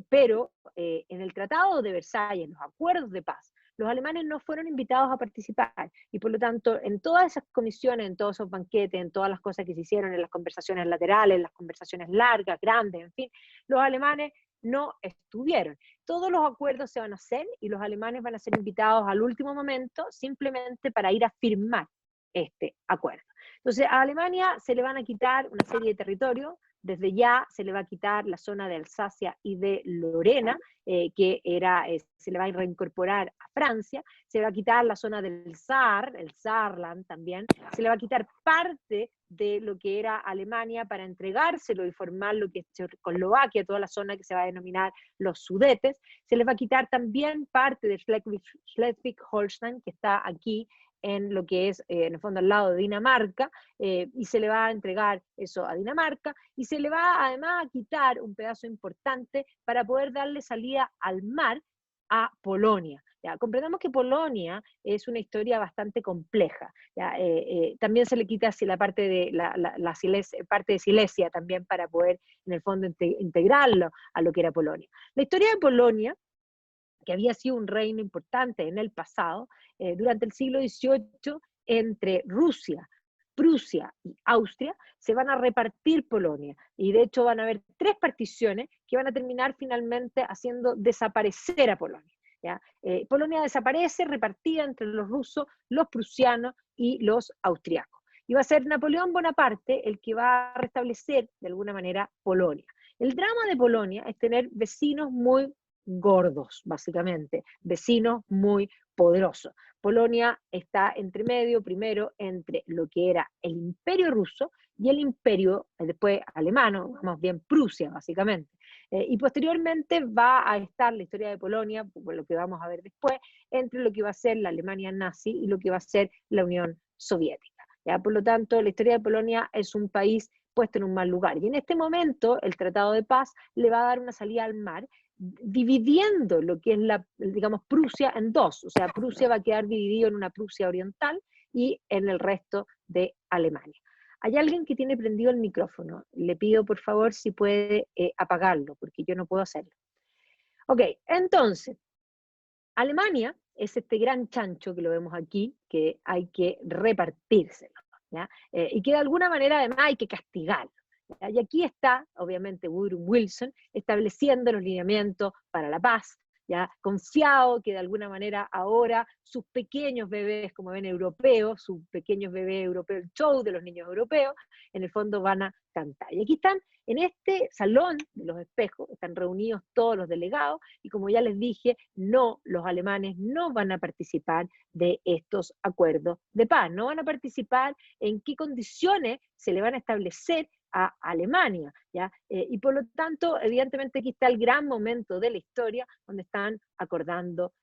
pero en el Tratado de Versalles, los acuerdos de paz, los alemanes no fueron invitados a participar, y por lo tanto, en todas esas comisiones, en todos esos banquetes, en todas las cosas que se hicieron, en las conversaciones laterales, en las conversaciones largas, grandes, en fin, los alemanes no estuvieron. Todos los acuerdos se van a hacer, y los alemanes van a ser invitados al último momento, simplemente para ir a firmar este acuerdo. Entonces, a Alemania se le van a quitar una serie de territorios. Desde ya se le va a quitar la zona de Alsacia y de Lorena, se le va a reincorporar a Francia. Se le va a quitar la zona del Saar, el Saarland también. Se le va a quitar parte de lo que era Alemania para entregárselo y formar lo que es Checoslovaquia, toda la zona que se va a denominar los Sudetes. Se les va a quitar también parte de Schleswig-Holstein, que está aquí en lo que es, en el fondo, al lado de Dinamarca, y se le va a entregar eso a Dinamarca, y se le va además a quitar un pedazo importante para poder darle salida al mar a Polonia. ¿Ya? Comprendamos que Polonia es una historia bastante compleja. ¿Ya? También se le quita la parte de parte de Silesia también, para poder, en el fondo, integrarlo a lo que era Polonia. La historia de Polonia, que había sido un reino importante en el pasado, durante el siglo XVIII, entre Rusia, Prusia y Austria, se van a repartir Polonia, y de hecho van a haber 3 particiones que van a terminar finalmente haciendo desaparecer a Polonia. ¿Ya? Polonia desaparece repartida entre los rusos, los prusianos y los austriacos. Y va a ser Napoleón Bonaparte el que va a restablecer de alguna manera Polonia. El drama de Polonia es tener vecinos muy gordos, básicamente, vecinos muy poderosos. Polonia está entre medio, primero, entre lo que era el imperio ruso y el imperio, después alemán, más bien Prusia, básicamente. Y posteriormente va a estar la historia de Polonia, por lo que vamos a ver después, entre lo que va a ser la Alemania nazi y lo que va a ser la Unión Soviética. ¿Ya? Por lo tanto, la historia de Polonia es un país puesto en un mal lugar. Y en este momento, el Tratado de Paz le va a dar una salida al mar, dividiendo lo que es digamos, Prusia en dos. O sea, Prusia va a quedar dividido en una Prusia oriental y en el resto de Alemania. Hay alguien que tiene prendido el micrófono. Le pido por favor si puede apagarlo, porque yo no puedo hacerlo. Ok, entonces, Alemania es este gran chancho que lo vemos aquí, que hay que repartírselo, ¿ya? Y que de alguna manera además hay que castigarlo. ¿Ya? Y aquí está, obviamente, Woodrow Wilson estableciendo los lineamientos para la paz, ¿ya? Confiado que de alguna manera ahora sus pequeños bebés, como ven europeos, sus pequeños bebés europeos, el show de los niños europeos, en el fondo van a cantar. Y aquí están, en este salón de los espejos, están reunidos todos los delegados, y como ya les dije, no, los alemanes no van a participar de estos acuerdos de paz, no van a participar en qué condiciones se le van a establecer a Alemania, ¿ya? Y por lo tanto, evidentemente aquí está el gran momento de la historia donde están acordando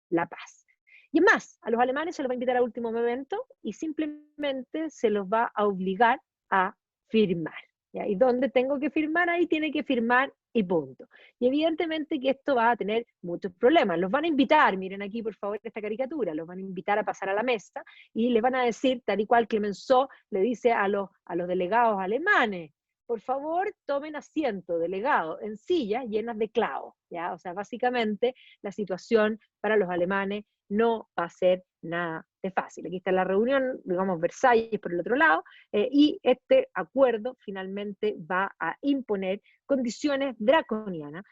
la paz. Y es más, a los alemanes se los va a invitar al último momento y simplemente se los va a obligar a firmar. ¿Ya? Y donde tengo que firmar, ahí tiene que firmar y punto. Y evidentemente que esto va a tener muchos problemas. Los van a invitar, miren aquí por favor esta caricatura, los van a invitar a pasar a la mesa y les van a decir, tal y cual Clemenceau le dice a los delegados alemanes, por favor tomen asiento, delegados, en sillas llenas de clavos. ¿Ya? O sea, básicamente la situación para los alemanes no va a ser nada de fácil. Aquí está la reunión, digamos, Versalles por el otro lado, y este acuerdo finalmente va a imponer condiciones draconianas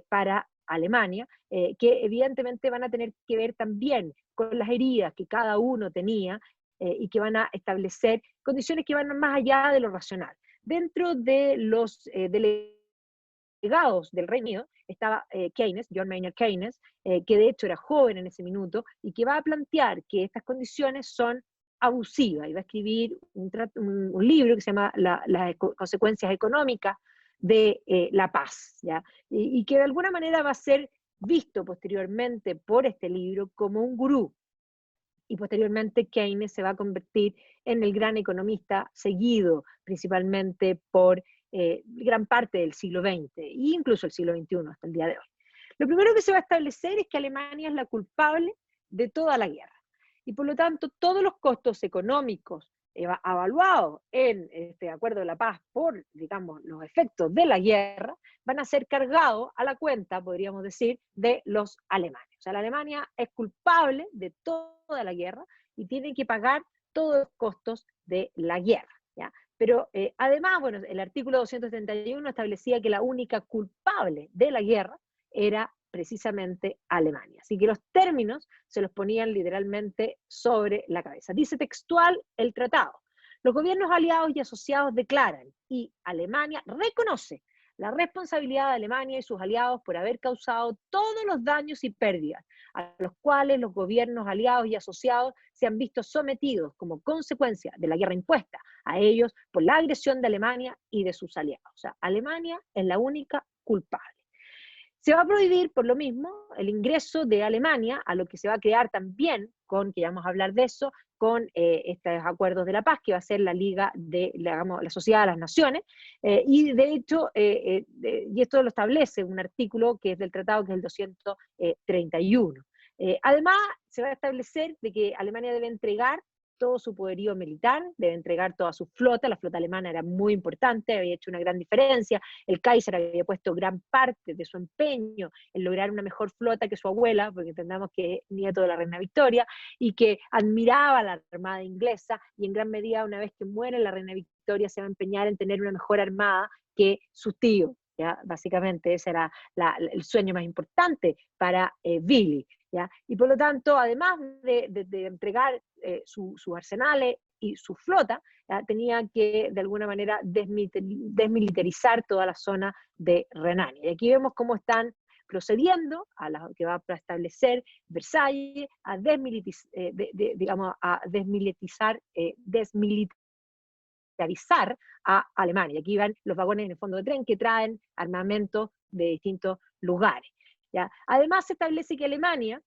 para Alemania, que evidentemente van a tener que ver también con las heridas que cada uno tenía y que van a establecer condiciones que van más allá de lo racional. Dentro de los delegados del Reino Unido estaba Keynes, John Maynard Keynes, que de hecho era joven en ese minuto, y que va a plantear que estas condiciones son abusivas, y va a escribir un libro que se llama Las consecuencias económicas de la paz, ¿ya? Y que de alguna manera va a ser visto posteriormente por este libro como un gurú, y posteriormente Keynes se va a convertir en el gran economista seguido principalmente por gran parte del siglo XX e incluso el siglo XXI hasta el día de hoy. Lo primero que se va a establecer es que Alemania es la culpable de toda la guerra, y por lo tanto todos los costos económicos avaluados en este acuerdo de la paz por, digamos, los efectos de la guerra, van a ser cargados a la cuenta, podríamos decir, de los alemanes. O sea, la Alemania es culpable de toda la guerra y tiene que pagar todos los costos de la guerra, ¿ya? Pero además, bueno, el artículo 271 establecía que la única culpable de la guerra era precisamente Alemania. Así que los términos se los ponían literalmente sobre la cabeza. Dice textual el tratado: los gobiernos aliados y asociados declaran, y Alemania reconoce, la responsabilidad de Alemania y sus aliados por haber causado todos los daños y pérdidas a los cuales los gobiernos aliados y asociados se han visto sometidos como consecuencia de la guerra impuesta a ellos por la agresión de Alemania y de sus aliados. O sea, Alemania es la única culpable. Se va a prohibir, por lo mismo, el ingreso de Alemania a lo que se va a crear también, que ya vamos a hablar de eso, con estos acuerdos de la paz, que va a ser la Liga de, digamos, la Sociedad de las Naciones, y de hecho, y esto lo establece un artículo que es del tratado, que es el 231. Además, se va a establecer de que Alemania debe entregar todo su poderío militar, debe entregar toda su flota. La flota alemana era muy importante, había hecho una gran diferencia. El Kaiser había puesto gran parte de su empeño en lograr una mejor flota que su abuela, porque entendamos que es nieto de la reina Victoria, y que admiraba a la armada inglesa, y en gran medida, una vez que muere la reina Victoria, se va a empeñar en tener una mejor armada que sus tíos. ¿Ya? Básicamente ese era el sueño más importante para Willy. ¿Ya? Y por lo tanto, además de entregar sus arsenales y su flota, ¿ya? Tenía que de alguna manera desmilitarizar toda la zona de Renania. Y aquí vemos cómo están procediendo a lo que va a establecer Versalles, a desmilitarizar avisar a Alemania. Aquí van los vagones en el fondo de tren que traen armamento de distintos lugares. ¿Ya? Además, se establece que Alemania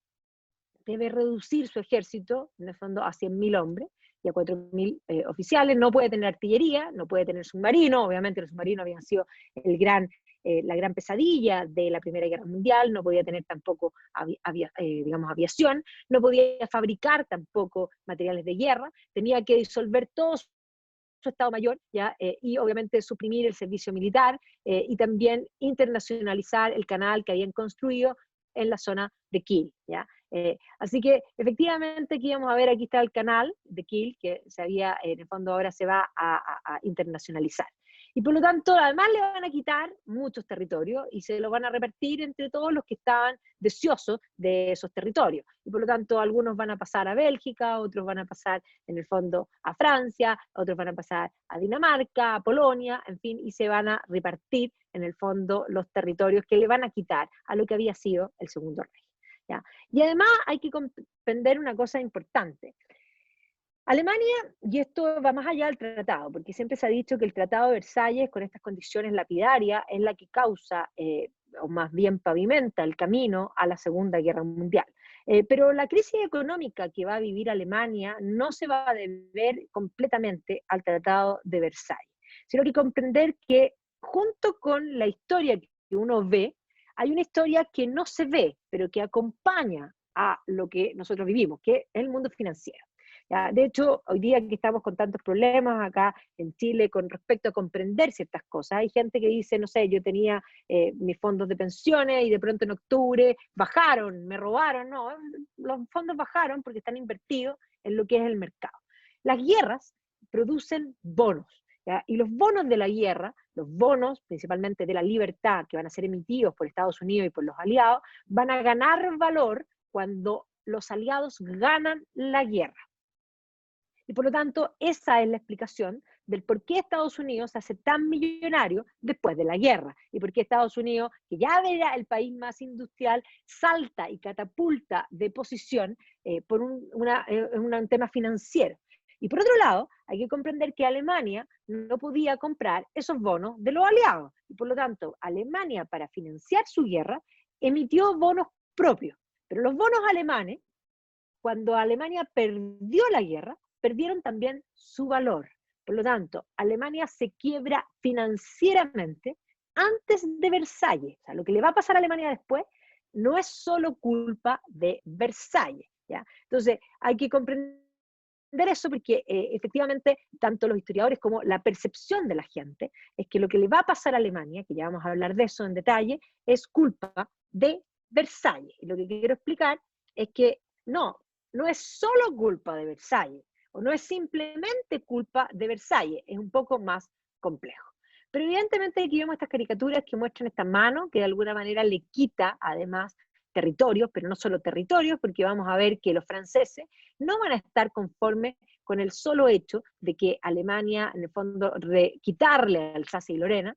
debe reducir su ejército, en el fondo, a 100.000 hombres y a 4.000 oficiales. No puede tener artillería, no puede tener submarino. Obviamente los submarinos habían sido la gran pesadilla de la Primera Guerra Mundial. No podía tener tampoco digamos, aviación, no podía fabricar tampoco materiales de guerra, tenía que disolver todo su Estado Mayor, ¿ya? Y obviamente suprimir el servicio militar y también internacionalizar el canal que habían construido en la zona de Kiel, ¿ya? Así que efectivamente aquí vamos a ver, aquí está el canal de Kiel, que se había, en el fondo ahora se va a internacionalizar. Y por lo tanto, además le van a quitar muchos territorios y se los van a repartir entre todos los que estaban deseosos de esos territorios. Y por lo tanto, algunos van a pasar a Bélgica, otros van a pasar en el fondo a Francia, otros van a pasar a Dinamarca, a Polonia, en fin, y se van a repartir en el fondo los territorios que le van a quitar a lo que había sido el Segundo Reich, ¿ya? Y además hay que comprender una cosa importante. Alemania, y esto va más allá del tratado, porque siempre se ha dicho que el Tratado de Versalles, con estas condiciones lapidarias, es la que causa, o más bien pavimenta el camino a la Segunda Guerra Mundial. Pero la crisis económica que va a vivir Alemania no se va a deber completamente al Tratado de Versalles, sino que comprender que junto con la historia que uno ve, hay una historia que no se ve, pero que acompaña a lo que nosotros vivimos, que es el mundo financiero. ¿Ya? De hecho, hoy día que estamos con tantos problemas acá en Chile con respecto a comprender ciertas cosas, hay gente que dice, no sé, yo tenía mis fondos de pensiones y de pronto en octubre bajaron, me robaron. No, los fondos bajaron porque están invertidos en lo que es el mercado. Las guerras producen bonos, ¿ya? Y los bonos de la guerra, los bonos principalmente de la libertad que van a ser emitidos por Estados Unidos y por los aliados, van a ganar valor cuando los aliados ganan la guerra. Y por lo tanto, esa es la explicación del por qué Estados Unidos se hace tan millonario después de la guerra. Y por qué Estados Unidos, que ya era el país más industrial, salta y catapulta de posición por un tema financiero. Y por otro lado, hay que comprender que Alemania no podía comprar esos bonos de los aliados. Y por lo tanto, Alemania, para financiar su guerra, emitió bonos propios. Pero los bonos alemanes, cuando Alemania perdió la guerra, perdieron también su valor. Por lo tanto, Alemania se quiebra financieramente antes de Versalles. O sea, lo que le va a pasar a Alemania después no es solo culpa de Versalles, ¿ya? Entonces, hay que comprender eso porque efectivamente tanto los historiadores como la percepción de la gente es que lo que le va a pasar a Alemania, que ya vamos a hablar de eso en detalle, es culpa de Versalles. Y lo que quiero explicar es que no es solo culpa de Versalles, o no es simplemente culpa de Versalles, es un poco más complejo. Pero evidentemente aquí vemos estas caricaturas que muestran esta mano, que de alguna manera le quita además territorios, pero no solo territorios, porque vamos a ver que los franceses no van a estar conformes con el solo hecho de que Alemania, en el fondo, quitarle a Alsacia y Lorena,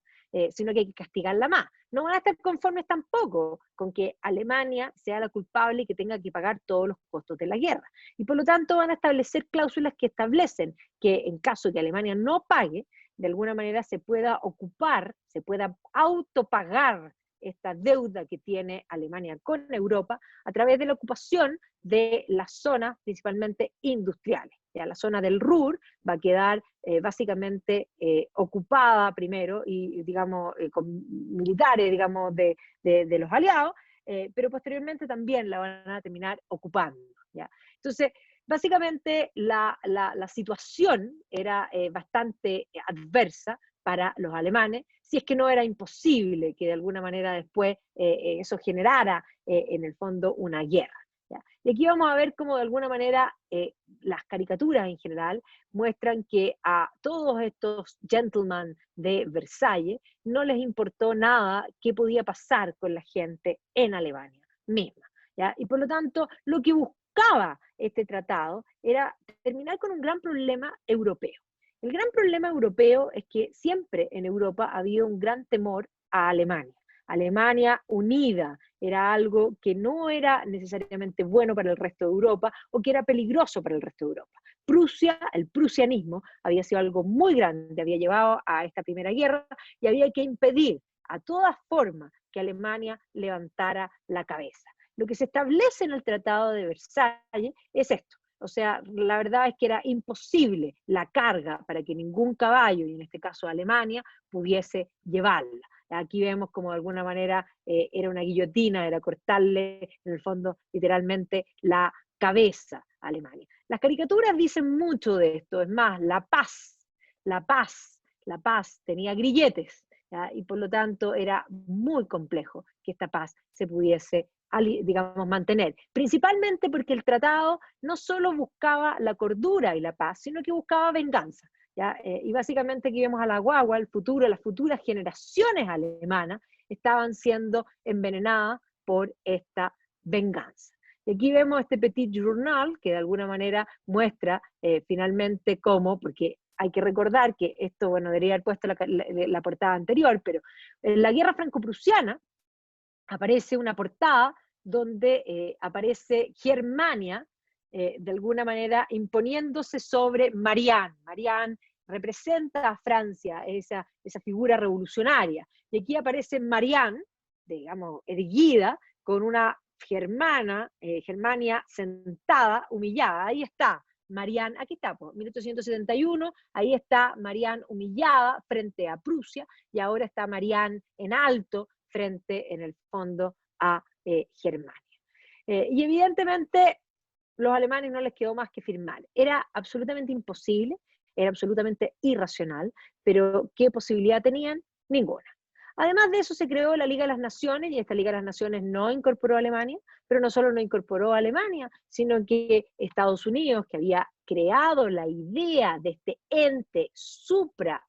sino que hay que castigarla más. No van a estar conformes tampoco con que Alemania sea la culpable y que tenga que pagar todos los costos de la guerra. Y por lo tanto van a establecer cláusulas que establecen que en caso de que Alemania no pague, de alguna manera se pueda ocupar, se pueda autopagar esta deuda que tiene Alemania con Europa a través de la ocupación de las zonas principalmente industriales. Ya la zona del Ruhr va a quedar básicamente ocupada primero y digamos con militares digamos de los aliados, pero posteriormente también la van a terminar ocupando, ¿ya? Entonces, básicamente la situación era bastante adversa para los alemanes, si es que no era imposible que de alguna manera después eso generara en el fondo una guerra, ¿ya? Y aquí vamos a ver cómo de alguna manera las caricaturas en general muestran que a todos estos gentlemen de Versalles no les importó nada qué podía pasar con la gente en Alemania misma, ¿ya? Y por lo tanto, lo que buscaba este tratado era terminar con un gran problema europeo. El gran problema europeo es que siempre en Europa ha habido un gran temor a Alemania. Alemania unida era algo que no era necesariamente bueno para el resto de Europa o que era peligroso para el resto de Europa. Prusia, el prusianismo, había sido algo muy grande, había llevado a esta primera guerra y había que impedir a todas formas que Alemania levantara la cabeza. Lo que se establece en el Tratado de Versalles es esto. O sea, la verdad es que era imposible la carga para que ningún caballo, y en este caso Alemania, pudiese llevarla. Aquí vemos como de alguna manera era una guillotina, era cortarle en el fondo literalmente la cabeza a Alemania. Las caricaturas dicen mucho de esto, es más, la paz tenía grilletes, ¿ya? Y por lo tanto era muy complejo que esta paz se pudiese, digamos, mantener. Principalmente porque el tratado no solo buscaba la cordura y la paz, sino que buscaba venganza. ¿Ya? Y básicamente aquí vemos a la guagua, el futuro, las futuras generaciones alemanas estaban siendo envenenadas por esta venganza. Y aquí vemos este petit journal que de alguna manera muestra finalmente cómo, porque hay que recordar que esto, bueno, debería haber puesto la portada anterior, pero en la guerra franco-prusiana aparece una portada donde aparece Germania, de alguna manera imponiéndose sobre Marianne. Marianne representa a Francia, esa figura revolucionaria. Y aquí aparece Marianne, digamos, erguida, con una Germania sentada, humillada. Ahí está, Marianne, aquí está, pues, 1871, ahí está Marianne humillada frente a Prusia, y ahora está Marianne en alto frente, en el fondo, a Germania. Y evidentemente los alemanes no les quedó más que firmar. Era absolutamente imposible, era absolutamente irracional, pero ¿qué posibilidad tenían? Ninguna. Además de eso se creó la Liga de las Naciones, y esta Liga de las Naciones no incorporó a Alemania, pero no solo no incorporó a Alemania, sino que Estados Unidos, que había creado la idea de este ente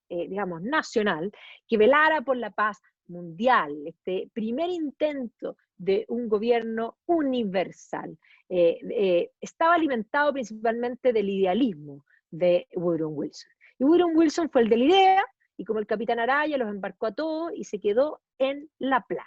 digamos, nacional, que velara por la paz mundial, este primer intento de un gobierno universal, estaba alimentado principalmente del idealismo de Woodrow Wilson. Y Woodrow Wilson fue el de la idea, y como el capitán Araya los embarcó a todos y se quedó en la playa.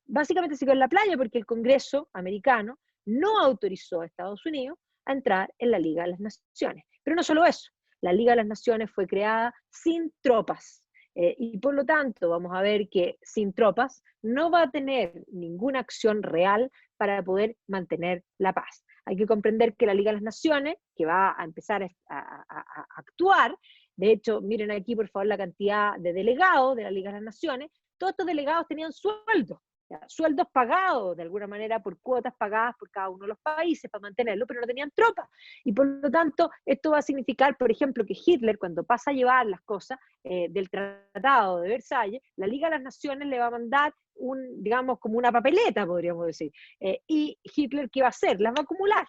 Básicamente se quedó en la playa porque el Congreso americano no autorizó a Estados Unidos a entrar en la Liga de las Naciones. Pero no solo eso, la Liga de las Naciones fue creada sin tropas, y por lo tanto vamos a ver que sin tropas no va a tener ninguna acción real para poder mantener la paz. Hay que comprender que la Liga de las Naciones, que va a empezar a actuar, de hecho, miren aquí por favor la cantidad de delegados de la Liga de las Naciones, todos estos delegados tenían sueldos, sueldos pagados de alguna manera por cuotas pagadas por cada uno de los países para mantenerlo, pero no tenían tropas. Y por lo tanto, esto va a significar, por ejemplo, que Hitler, cuando pasa a llevar las cosas del Tratado de Versalles, la Liga de las Naciones le va a mandar digamos, como una papeleta, podríamos decir. Y Hitler, ¿qué va a hacer? Las va a acumular.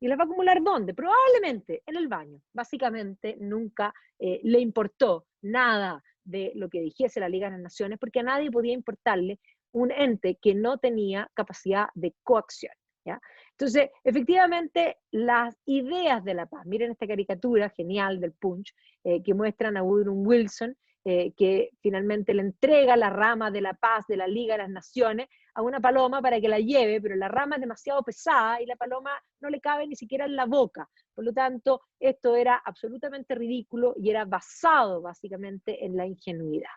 ¿Y las va a acumular dónde? Probablemente en el baño. Básicamente nunca le importó nada de lo que dijese la Liga de las Naciones, porque a nadie podía importarle un ente que no tenía capacidad de coacción. ¿Ya? Entonces, efectivamente, las ideas de la paz, miren esta caricatura genial del Punch, que muestran a Woodrow Wilson, que finalmente le entrega la rama de la paz de la Liga de las Naciones a una paloma para que la lleve, pero la rama es demasiado pesada y la paloma no le cabe ni siquiera en la boca. Por lo tanto, esto era absolutamente ridículo y era basado básicamente en la ingenuidad.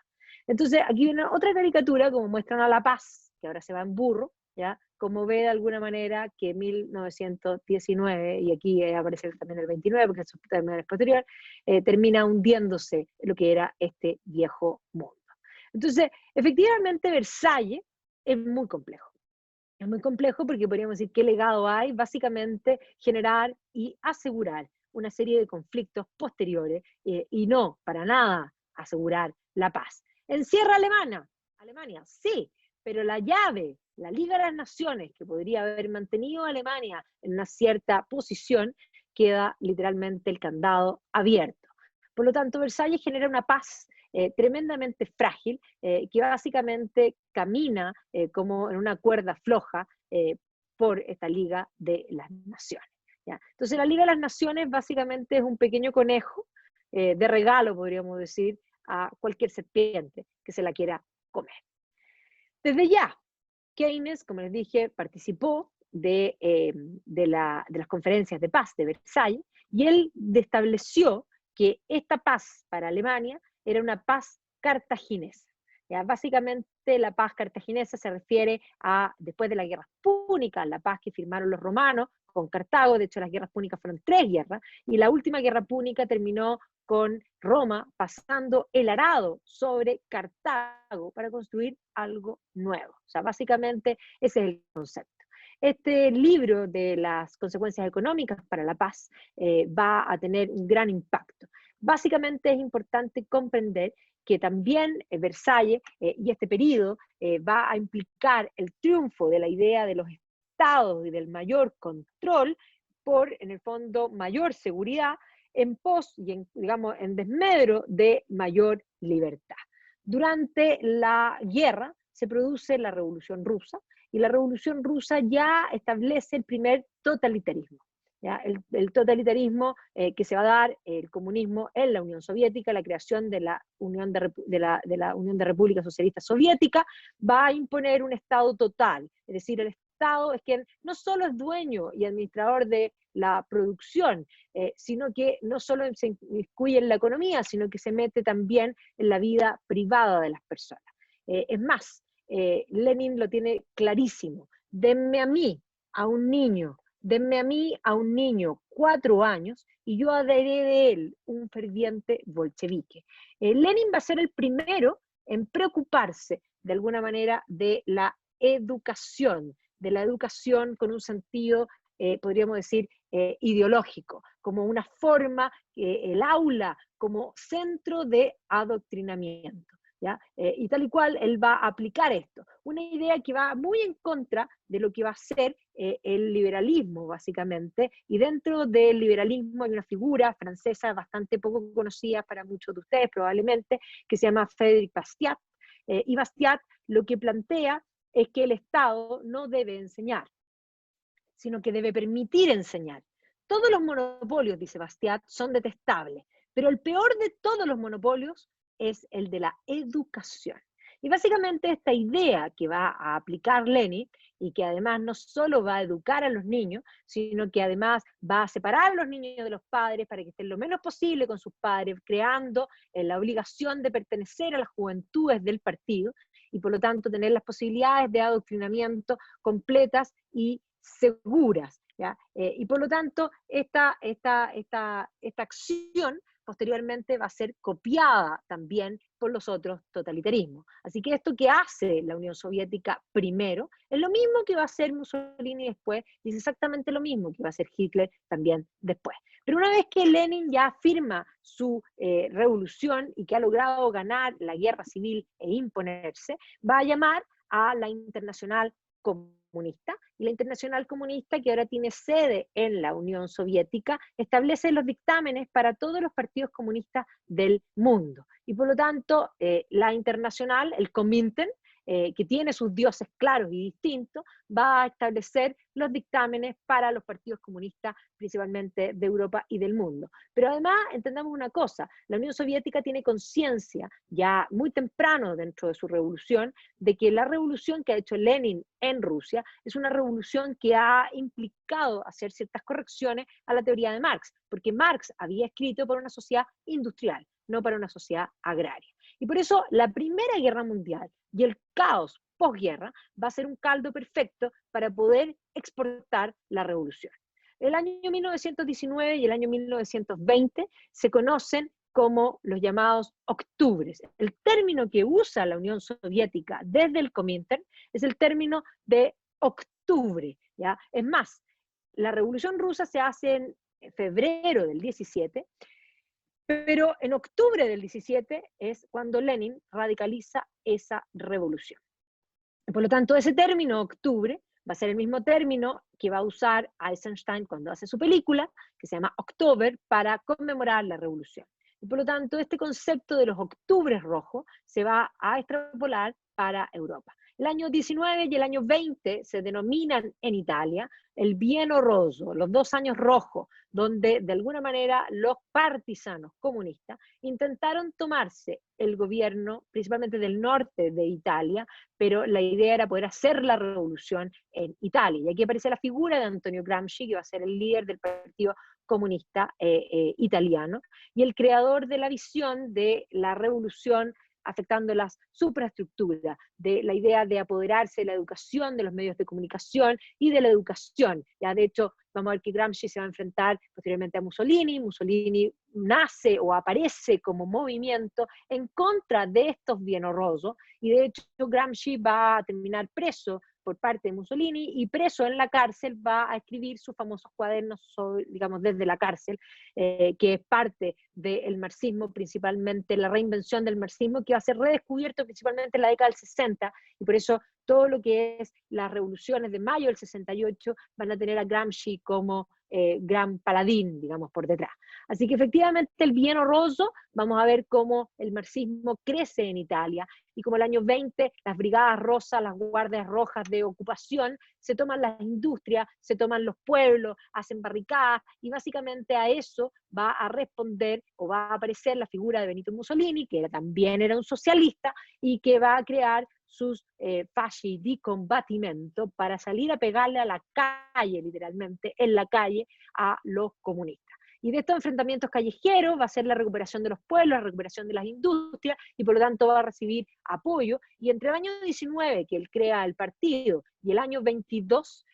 Entonces, aquí viene otra caricatura, como muestran a La Paz, que ahora se va en burro, ¿ya? Como ve de alguna manera que 1919, y aquí aparece también el 29, porque eso también es posterior, termina hundiéndose lo que era este viejo mundo. Entonces, efectivamente, Versalles es muy complejo. Es muy complejo porque podríamos decir qué legado hay, básicamente generar y asegurar una serie de conflictos posteriores y no para nada asegurar la paz. ¿Encierra Alemania? Sí, pero la llave, la Liga de las Naciones, que podría haber mantenido a Alemania en una cierta posición, queda literalmente el candado abierto. Por lo tanto, Versalles genera una paz tremendamente frágil, que básicamente camina como en una cuerda floja por esta Liga de las Naciones. ¿Ya? Entonces la Liga de las Naciones básicamente es un pequeño conejo de regalo, podríamos decir, a cualquier serpiente que se la quiera comer. Desde ya, Keynes, como les dije, participó de las conferencias de paz de Versalles, y él estableció que esta paz para Alemania era una paz cartaginesa. ¿Ya? Básicamente la paz cartaginesa se refiere a, después de las guerras púnicas, la paz que firmaron los romanos con Cartago. De hecho las guerras púnicas fueron 3 guerras, y la última guerra púnica terminó con Roma pasando el arado sobre Cartago para construir algo nuevo. O sea, básicamente ese es el concepto. Este libro de las consecuencias económicas para la paz va a tener un gran impacto. Básicamente es importante comprender que también Versalles y este periodo va a implicar el triunfo de la idea de los estados y del mayor control por, en el fondo, mayor seguridad en pos y digamos, en desmedro de mayor libertad. Durante la guerra se produce la Revolución Rusa, y la Revolución Rusa ya establece el primer totalitarismo. ¿Ya? El totalitarismo que se va a dar, el comunismo en la Unión Soviética, la creación de la Unión de Repúblicas Socialistas Soviética, va a imponer un Estado total, es decir, el Estado es quien no solo es dueño y administrador de la producción, sino que no solo se inmiscuye en la economía, sino que se mete también en la vida privada de las personas. Es más, Lenin lo tiene clarísimo: denme a mí, a un niño, denme a mí, a un niño 4 años, y yo haré de él un ferviente bolchevique. Lenin va a ser el primero en preocuparse, de alguna manera, de la educación con un sentido, podríamos decir, ideológico, como una forma, el aula como centro de adoctrinamiento. ¿Ya? Y tal y cual él va a aplicar esto. Una idea que va muy en contra de lo que va a ser el liberalismo, básicamente, y dentro del liberalismo hay una figura francesa bastante poco conocida para muchos de ustedes, probablemente, que se llama Frédéric Bastiat, y Bastiat lo que plantea es que el Estado no debe enseñar, sino que debe permitir enseñar. Todos los monopolios, dice Bastiat, son detestables, pero el peor de todos los monopolios es el de la educación. Y básicamente esta idea que va a aplicar Lenin, y que además no solo va a educar a los niños, sino que además va a separar a los niños de los padres para que estén lo menos posible con sus padres, creando la obligación de pertenecer a las juventudes del partido, y por lo tanto tener las posibilidades de adoctrinamiento completas y seguras. ¿Ya? Y por lo tanto, esta acción posteriormente va a ser copiada también por los otros totalitarismos. Así que esto que hace la Unión Soviética primero es lo mismo que va a hacer Mussolini después, y es exactamente lo mismo que va a hacer Hitler también después. Pero una vez que Lenin ya firma su revolución y que ha logrado ganar la guerra civil e imponerse, va a llamar a la Internacional Comunista, y la Internacional Comunista, que ahora tiene sede en la Unión Soviética, establece los dictámenes para todos los partidos comunistas del mundo. Y por lo tanto, la Internacional, el Comintern, que tiene sus dioses claros y distintos, va a establecer los dictámenes para los partidos comunistas, principalmente de Europa y del mundo. Pero además, entendamos una cosa: la Unión Soviética tiene conciencia, ya muy temprano dentro de su revolución, de que la revolución que ha hecho Lenin en Rusia es una revolución que ha implicado hacer ciertas correcciones a la teoría de Marx, porque Marx había escrito para una sociedad industrial, no para una sociedad agraria. Y por eso la Primera Guerra Mundial y el caos posguerra va a ser un caldo perfecto para poder exportar la revolución. El año 1919 y el año 1920 se conocen como los llamados octubres. El término que usa la Unión Soviética desde el Comintern es el término de octubre. ¿Ya? Es más, la Revolución Rusa se hace en febrero del 17, pero en octubre del 17 es cuando Lenin radicaliza esa revolución. Por lo tanto, ese término octubre va a ser el mismo término que va a usar Eisenstein cuando hace su película, que se llama October, para conmemorar la revolución. Y por lo tanto, este concepto de los octubres rojos se va a extrapolar para Europa. El año 19 y el año 20 se denominan en Italia el bienio rosso, los 2 años rojos, donde de alguna manera los partisanos comunistas intentaron tomarse el gobierno, principalmente del norte de Italia, pero la idea era poder hacer la revolución en Italia. Y aquí aparece la figura de Antonio Gramsci, que va a ser el líder del Partido Comunista italiano, y el creador de la visión de la revolución afectando las supraestructuras, de la idea de apoderarse de la educación, de los medios de comunicación y de la educación. Ya de hecho, vamos a ver que Gramsci se va a enfrentar posteriormente a Mussolini. Mussolini nace o aparece como movimiento en contra de estos bienorosos, y de hecho Gramsci va a terminar preso por parte de Mussolini, y preso en la cárcel va a escribir sus famosos cuadernos, digamos, desde la cárcel, que es parte del marxismo, principalmente la reinvención del marxismo, que va a ser redescubierto principalmente en la década del 60, y por eso todo lo que es las revoluciones de mayo del 68 van a tener a Gramsci como gran paladín, digamos, por detrás. Así que efectivamente el bienio rosso, vamos a ver cómo el marxismo crece en Italia, y como el año 20 las brigadas rosas, las guardias rojas de ocupación, se toman las industrias, se toman los pueblos, hacen barricadas, y básicamente a eso va a responder o va a aparecer la figura de Benito Mussolini, que también era un socialista, y que va a crear sus fasci di combattimento para salir a pegarle a la calle, literalmente, en la calle, a los comunistas. Y de estos enfrentamientos callejeros va a ser la recuperación de los pueblos, la recuperación de las industrias, y por lo tanto va a recibir apoyo. Y entre el año 19, que él crea el partido, y el año 22,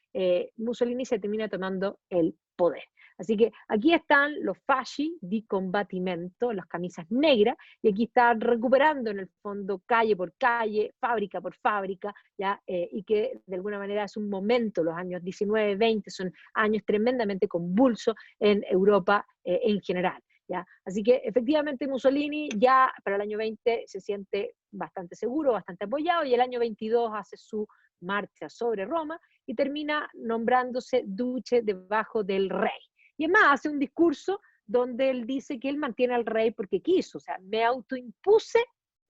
Mussolini se termina tomando el poder. Así que aquí están los fasci di combattimento, las camisas negras, y aquí están recuperando en el fondo calle por calle, fábrica por fábrica, ¿ya? Y que de alguna manera es un momento, los años 19, 20 son años tremendamente convulsos en Europa en general. ¿Ya? Así que efectivamente Mussolini ya para el año 20 se siente bastante seguro, bastante apoyado, y el año 22 hace su marcha sobre Roma y termina nombrándose duce debajo del rey. Y además hace un discurso donde él dice que él mantiene al rey porque quiso, o sea, me autoimpuse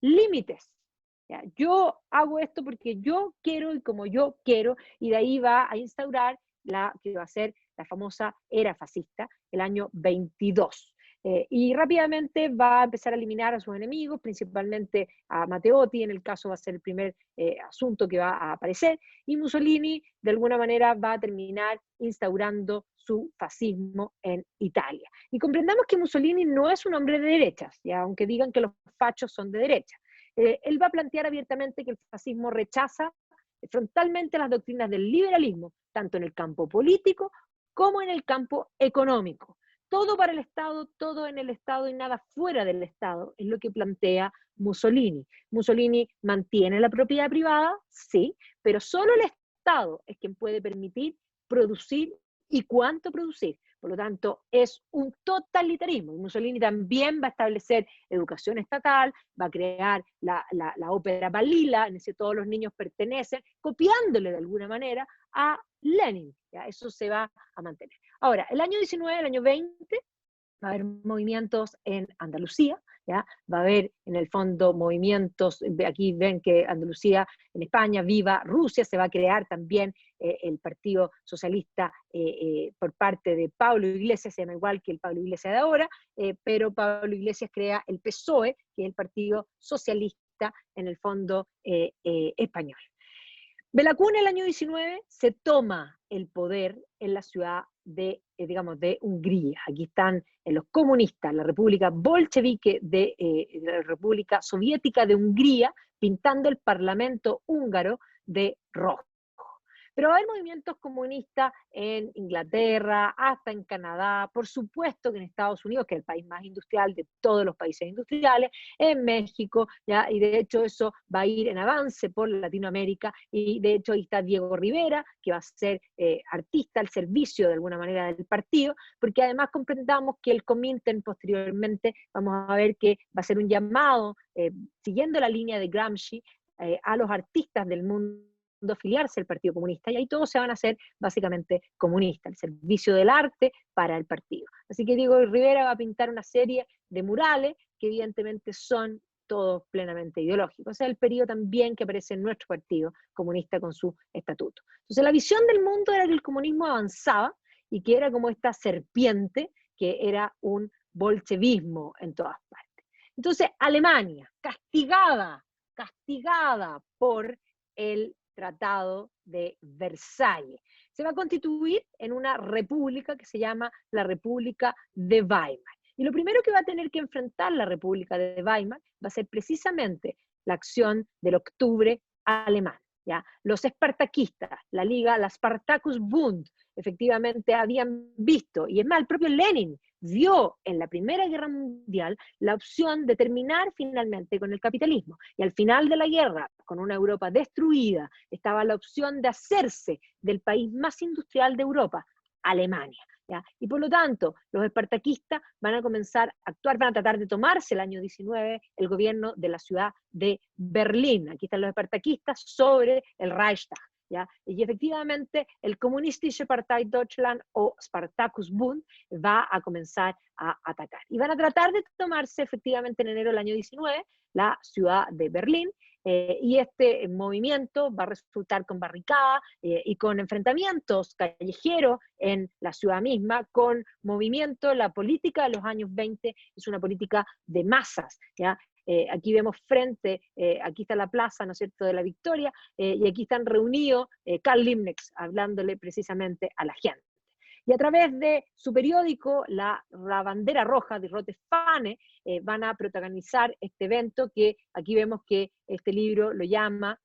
límites. ¿Ya? Yo hago esto porque yo quiero y como yo quiero, y de ahí va a instaurar la que va a ser la famosa era fascista, el año 22. Y rápidamente va a empezar a eliminar a sus enemigos, principalmente a Matteotti, en el caso va a ser el primer asunto que va a aparecer, y Mussolini de alguna manera va a terminar instaurando su fascismo en Italia. Y comprendamos que Mussolini no es un hombre de derechas, ¿ya? Aunque digan que los fachos son de derecha. Él va a plantear abiertamente que el fascismo rechaza frontalmente las doctrinas del liberalismo, tanto en el campo político como en el campo económico. Todo para el Estado, todo en el Estado y nada fuera del Estado, es lo que plantea Mussolini. Mussolini mantiene la propiedad privada, sí, pero solo el Estado es quien puede permitir producir y cuánto producir. Por lo tanto, es un totalitarismo. Y Mussolini también va a establecer educación estatal, va a crear la ópera Balila, en ese todos los niños pertenecen, copiándole de alguna manera a Lenin. ¿Ya? Eso se va a mantener. Ahora, el año 19, el año 20, va a haber movimientos en Andalucía, ¿ya? Va a haber en el fondo movimientos, aquí ven que Andalucía, en España, viva Rusia, se va a crear también el Partido Socialista por parte de Pablo Iglesias, se llama igual que el Pablo Iglesias de ahora, pero Pablo Iglesias crea el PSOE, que es el Partido Socialista en el fondo español. Belacún en el año 19 se toma el poder en la ciudad de, digamos, de Hungría. Aquí están los comunistas, la República Bolchevique de la República Soviética de Hungría, pintando el Parlamento húngaro de rojo. Pero va a haber movimientos comunistas en Inglaterra, hasta en Canadá, por supuesto que en Estados Unidos, que es el país más industrial de todos los países industriales, en México, ¿ya? Y de hecho eso va a ir en avance por Latinoamérica, y de hecho ahí está Diego Rivera, que va a ser artista al servicio de alguna manera del partido, porque además comprendamos que el Comintern posteriormente, vamos a ver que va a ser un llamado, siguiendo la línea de Gramsci, a los artistas del mundo afiliarse al Partido Comunista, y ahí todos se van a hacer básicamente comunistas, el servicio del arte para el partido. Así que Diego Rivera va a pintar una serie de murales que evidentemente son todos plenamente ideológicos. Ese es el periodo también que aparece en nuestro partido comunista con su estatuto. Entonces la visión del mundo era que el comunismo avanzaba y que era como esta serpiente que era un bolchevismo en todas partes. Entonces Alemania, castigada por el Tratado de Versalles, se va a constituir en una república que se llama la República de Weimar. Y lo primero que va a tener que enfrentar la República de Weimar va a ser precisamente la acción del octubre alemán. ¿Ya? Los espartaquistas, la liga, la Spartacus Bund, efectivamente habían visto, y es más, el propio Lenin vio en la Primera Guerra Mundial la opción de terminar finalmente con el capitalismo. Y al final de la guerra, con una Europa destruida, estaba la opción de hacerse del país más industrial de Europa, Alemania. ¿Ya? Y por lo tanto, los espartaquistas van a comenzar a actuar, van a tratar de tomarse el año 19 el gobierno de la ciudad de Berlín. Aquí están los espartaquistas sobre el Reichstag. ¿Ya? Y efectivamente el Kommunistische Partei Deutschland o Spartacus Bund va a comenzar a atacar. Y van a tratar de tomarse efectivamente en enero del año 19 la ciudad de Berlín, y este movimiento va a resultar con barricadas y con enfrentamientos callejeros en la ciudad misma, con movimiento. La política de los años 20 es una política de masas, ¿ya? Aquí vemos frente, aquí está la plaza, ¿no es cierto?, de la Victoria, y aquí están reunidos Karl Liebknecht hablándole precisamente a la gente. Y a través de su periódico, la bandera roja de Rote Fahne, van a protagonizar este evento que aquí vemos que este libro lo llama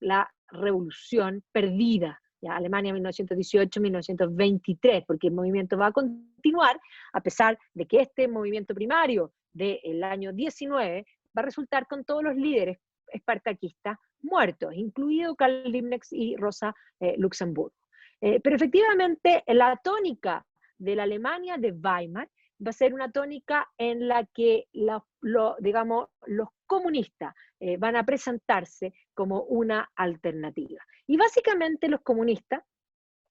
La Revolución Perdida, ¿ya? Alemania 1918-1923, porque el movimiento va a continuar, a pesar de que este movimiento primario del año 19 va a resultar con todos los líderes espartaquistas muertos, incluido Karl Liebknecht y Rosa Luxemburgo. Pero efectivamente la tónica de la Alemania de Weimar va a ser una tónica en la que digamos, los comunistas van a presentarse como una alternativa. Y básicamente los comunistas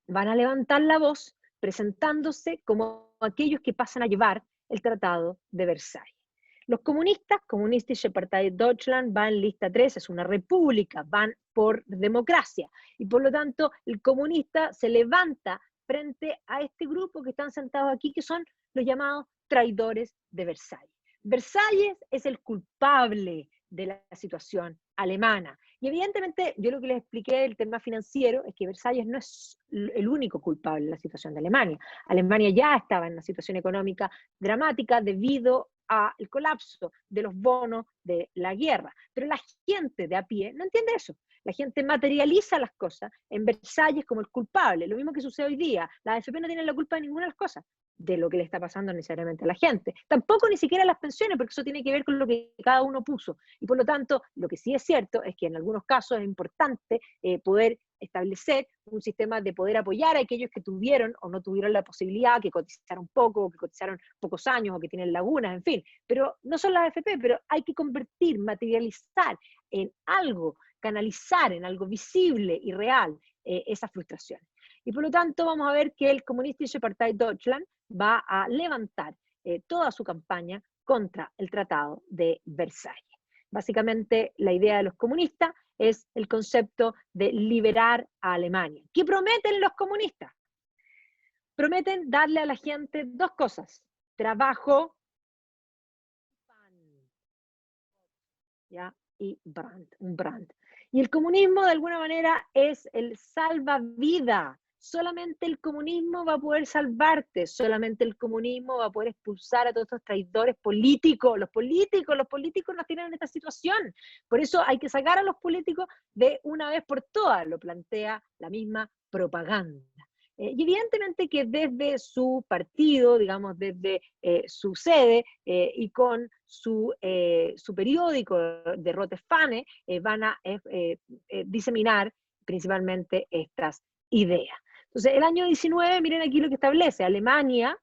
van a levantar la voz presentándose como aquellos que pasan a llevar el Tratado de Versalles. Los comunistas, Kommunistische Partei Deutschland, van en lista 3, es una república, van por democracia. Y por lo tanto, el comunista se levanta frente a este grupo que están sentados aquí, que son los llamados traidores de Versalles. Versalles es el culpable de la situación alemana. Y evidentemente, yo lo que les expliqué del tema financiero es que Versalles no es el único culpable de la situación de Alemania. Alemania ya estaba en una situación económica dramática debido al colapso de los bonos de la guerra. Pero la gente de a pie no entiende eso. La gente materializa las cosas en Versalles como el culpable. Lo mismo que sucede hoy día. Las AFP no tienen la culpa de ninguna de las cosas, de lo que le está pasando necesariamente a la gente. Tampoco ni siquiera las pensiones, porque eso tiene que ver con lo que cada uno puso. Y por lo tanto, lo que sí es cierto es que en algunos casos es importante poder establecer un sistema de poder apoyar a aquellos que tuvieron o no tuvieron la posibilidad, que cotizaron poco, o que cotizaron pocos años, o que tienen lagunas, en fin. Pero no son las AFP, pero hay que convertir, materializar en algo, canalizar en algo visible y real esas frustraciones. Y por lo tanto vamos a ver que el Kommunistische Partei Deutschland va a levantar toda su campaña contra el Tratado de Versalles. Básicamente la idea de los comunistas es el concepto de liberar a Alemania. ¿Qué prometen los comunistas? Prometen darle a la gente dos cosas: trabajo, ¿ya? Y un brand. Y el comunismo de alguna manera es el salvavidas. Solamente el comunismo va a poder salvarte, solamente el comunismo va a poder expulsar a todos estos traidores políticos. Los políticos nos tienen en esta situación. Por eso hay que sacar a los políticos de una vez por todas, lo plantea la misma propaganda. Y evidentemente que desde su partido, digamos, desde su sede y con su periódico de Rote Fahne, van a diseminar principalmente estas ideas. Entonces, el año 19, miren aquí lo que establece: Alemania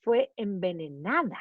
fue envenenada,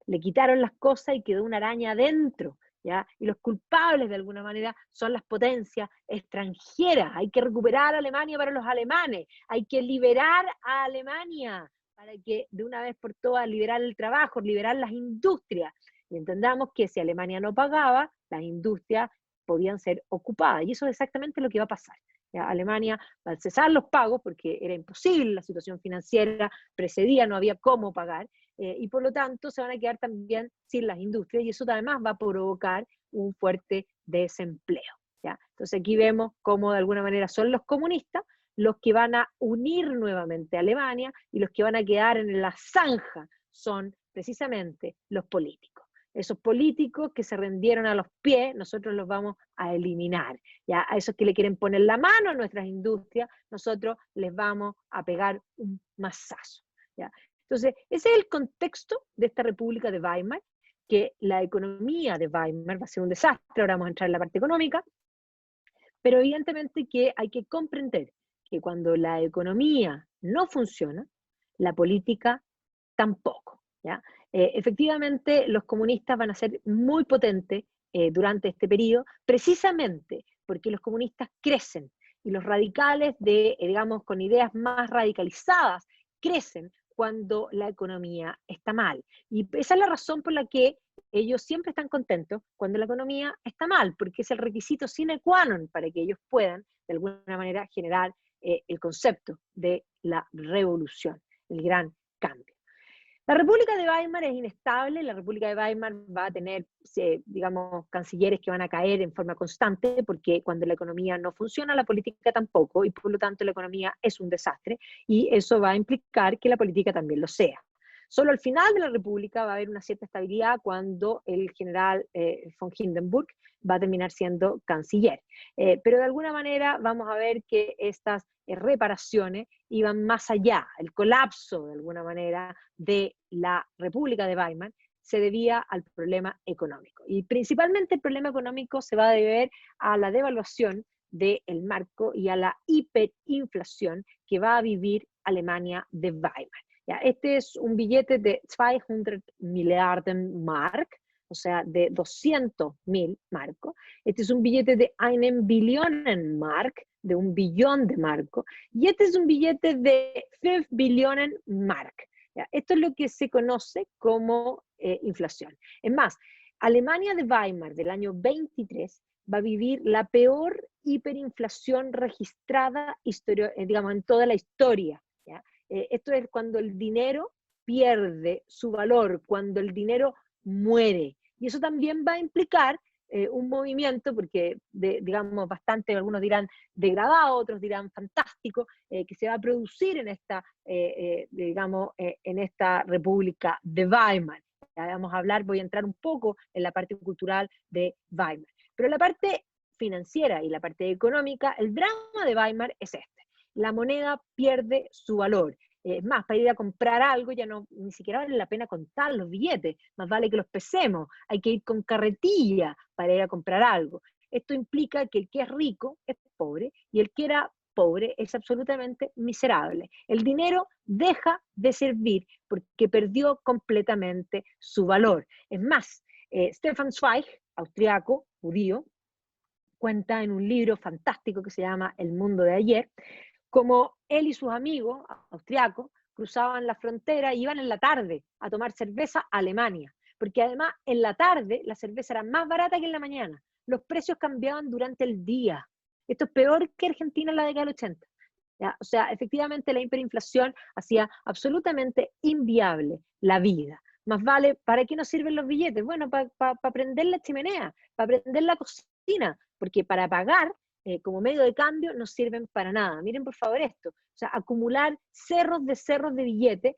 le quitaron las cosas y quedó una araña adentro, ¿ya? Y los culpables de alguna manera son las potencias extranjeras. Hay que recuperar a Alemania para los alemanes, hay que liberar a Alemania para que de una vez por todas liberar el trabajo, liberar las industrias. Y entendamos que si Alemania no pagaba, las industrias podían ser ocupadas. Y eso es exactamente lo que va a pasar. ¿Ya? Alemania va a cesar los pagos porque era imposible, la situación financiera precedía, no había cómo pagar, y por lo tanto se van a quedar también sin las industrias y eso además va a provocar un fuerte desempleo. ¿Ya? Entonces aquí vemos cómo de alguna manera son los comunistas los que van a unir nuevamente a Alemania y los que van a quedar en la zanja son precisamente los políticos. Esos políticos que se rendieron a los pies, nosotros los vamos a eliminar. ¿Ya? A esos que le quieren poner la mano a nuestras industrias, nosotros les vamos a pegar un mazazo. ¿Ya? Entonces, ese es el contexto de esta República de Weimar, que la economía de Weimar va a ser un desastre, ahora vamos a entrar en la parte económica, pero evidentemente que hay que comprender que cuando la economía no funciona, la política tampoco. ¿Ya? Efectivamente, los comunistas van a ser muy potentes durante este periodo, precisamente porque los comunistas crecen y los radicales, digamos, con ideas más radicalizadas, crecen cuando la economía está mal. Y esa es la razón por la que ellos siempre están contentos cuando la economía está mal, porque es el requisito sine qua non para que ellos puedan, de alguna manera, generar el concepto de la revolución, el gran cambio. La República de Weimar es inestable, la República de Weimar va a tener, digamos, cancilleres que van a caer en forma constante, porque cuando la economía no funciona, la política tampoco, y por lo tanto la economía es un desastre, y eso va a implicar que la política también lo sea. Solo al final de la República va a haber una cierta estabilidad cuando el general von Hindenburg va a terminar siendo canciller. Pero de alguna manera vamos a ver que estas reparaciones iban más allá. El colapso, de alguna manera, de la República de Weimar se debía al problema económico. Y principalmente el problema económico se va a deber a la devaluación del marco y a la hiperinflación que va a vivir Alemania de Weimar. ¿Ya? Este es un billete de 200 Milliarden Mark, o sea, de 200.000 marcos. Este es un billete de 1 Billionen Mark, de 1 billón de marcos, y este es un billete de 5 Billionen Mark. ¿Ya? Esto es lo que se conoce como inflación. Es más, Alemania de Weimar del año 23 va a vivir la peor hiperinflación registrada digamos, en toda la historia. ¿Ya? Esto es cuando el dinero pierde su valor, cuando el dinero muere. Y eso también va a implicar un movimiento, porque digamos bastante, algunos dirán degradado, otros dirán fantástico, que se va a producir en esta, digamos, en esta República de Weimar. Ya vamos a hablar, voy a entrar un poco en la parte cultural de Weimar. Pero la parte financiera y la parte económica, el drama de Weimar es este. La moneda pierde su valor. Es más, para ir a comprar algo ya no, ni siquiera vale la pena contar los billetes, más vale que los pesemos, hay que ir con carretilla para ir a comprar algo. Esto implica que el que es rico es pobre y el que era pobre es absolutamente miserable. El dinero deja de servir porque perdió completamente su valor. Es más, Stefan Zweig, austriaco, judío, cuenta en un libro fantástico que se llama El mundo de ayer, como él y sus amigos austriacos cruzaban la frontera y iban en la tarde a tomar cerveza a Alemania, porque además en la tarde la cerveza era más barata que en la mañana. Los precios cambiaban durante el día. Esto es peor que Argentina en la década del 80. ¿Ya? O sea, efectivamente la hiperinflación hacía absolutamente inviable la vida. Más vale, ¿para qué nos sirven los billetes? Bueno, para prender la chimenea, para prender la cocina, porque para pagar como medio de cambio no sirven para nada. Miren por favor esto, o sea, acumular cerros de billetes,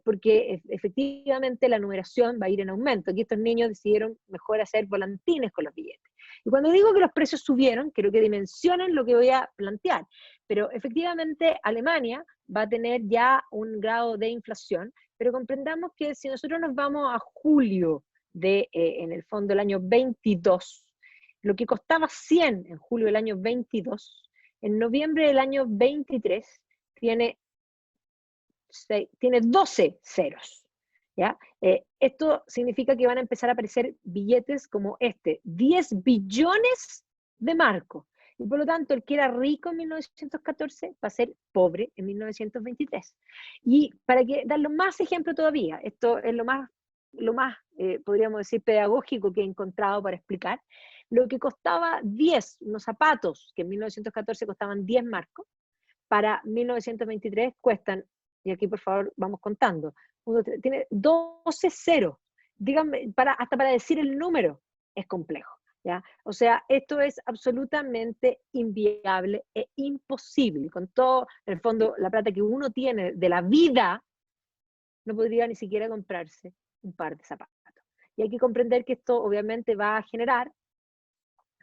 porque efectivamente la numeración va a ir en aumento. Aquí estos niños decidieron mejor hacer volantines con los billetes. Y cuando digo que los precios subieron, quiero que dimensionen lo que voy a plantear. Pero efectivamente Alemania va a tener ya un grado de inflación, pero comprendamos que si nosotros nos vamos a julio de, en el fondo, el año 22, lo que costaba 100 en julio del año 22, en noviembre del año 23 tiene 12 ceros. ¿Ya? Esto significa que van a empezar a aparecer billetes como este, 10 billones de marcos. Y por lo tanto, el que era rico en 1914 va a ser pobre en 1923. Y para darle más ejemplo todavía, esto es lo más lo más, podríamos decir, pedagógico que he encontrado para explicar, lo que costaba 10, unos zapatos, que en 1914 costaban 10 marcos, para 1923 cuestan, y aquí por favor vamos contando, tiene 12 ceros. Díganme, hasta para decir el número es complejo, ¿ya? O sea, esto es absolutamente inviable e imposible. Con todo, en el fondo, la plata que uno tiene de la vida, no podría ni siquiera comprarse un par de zapatos. Y hay que comprender que esto obviamente va a generar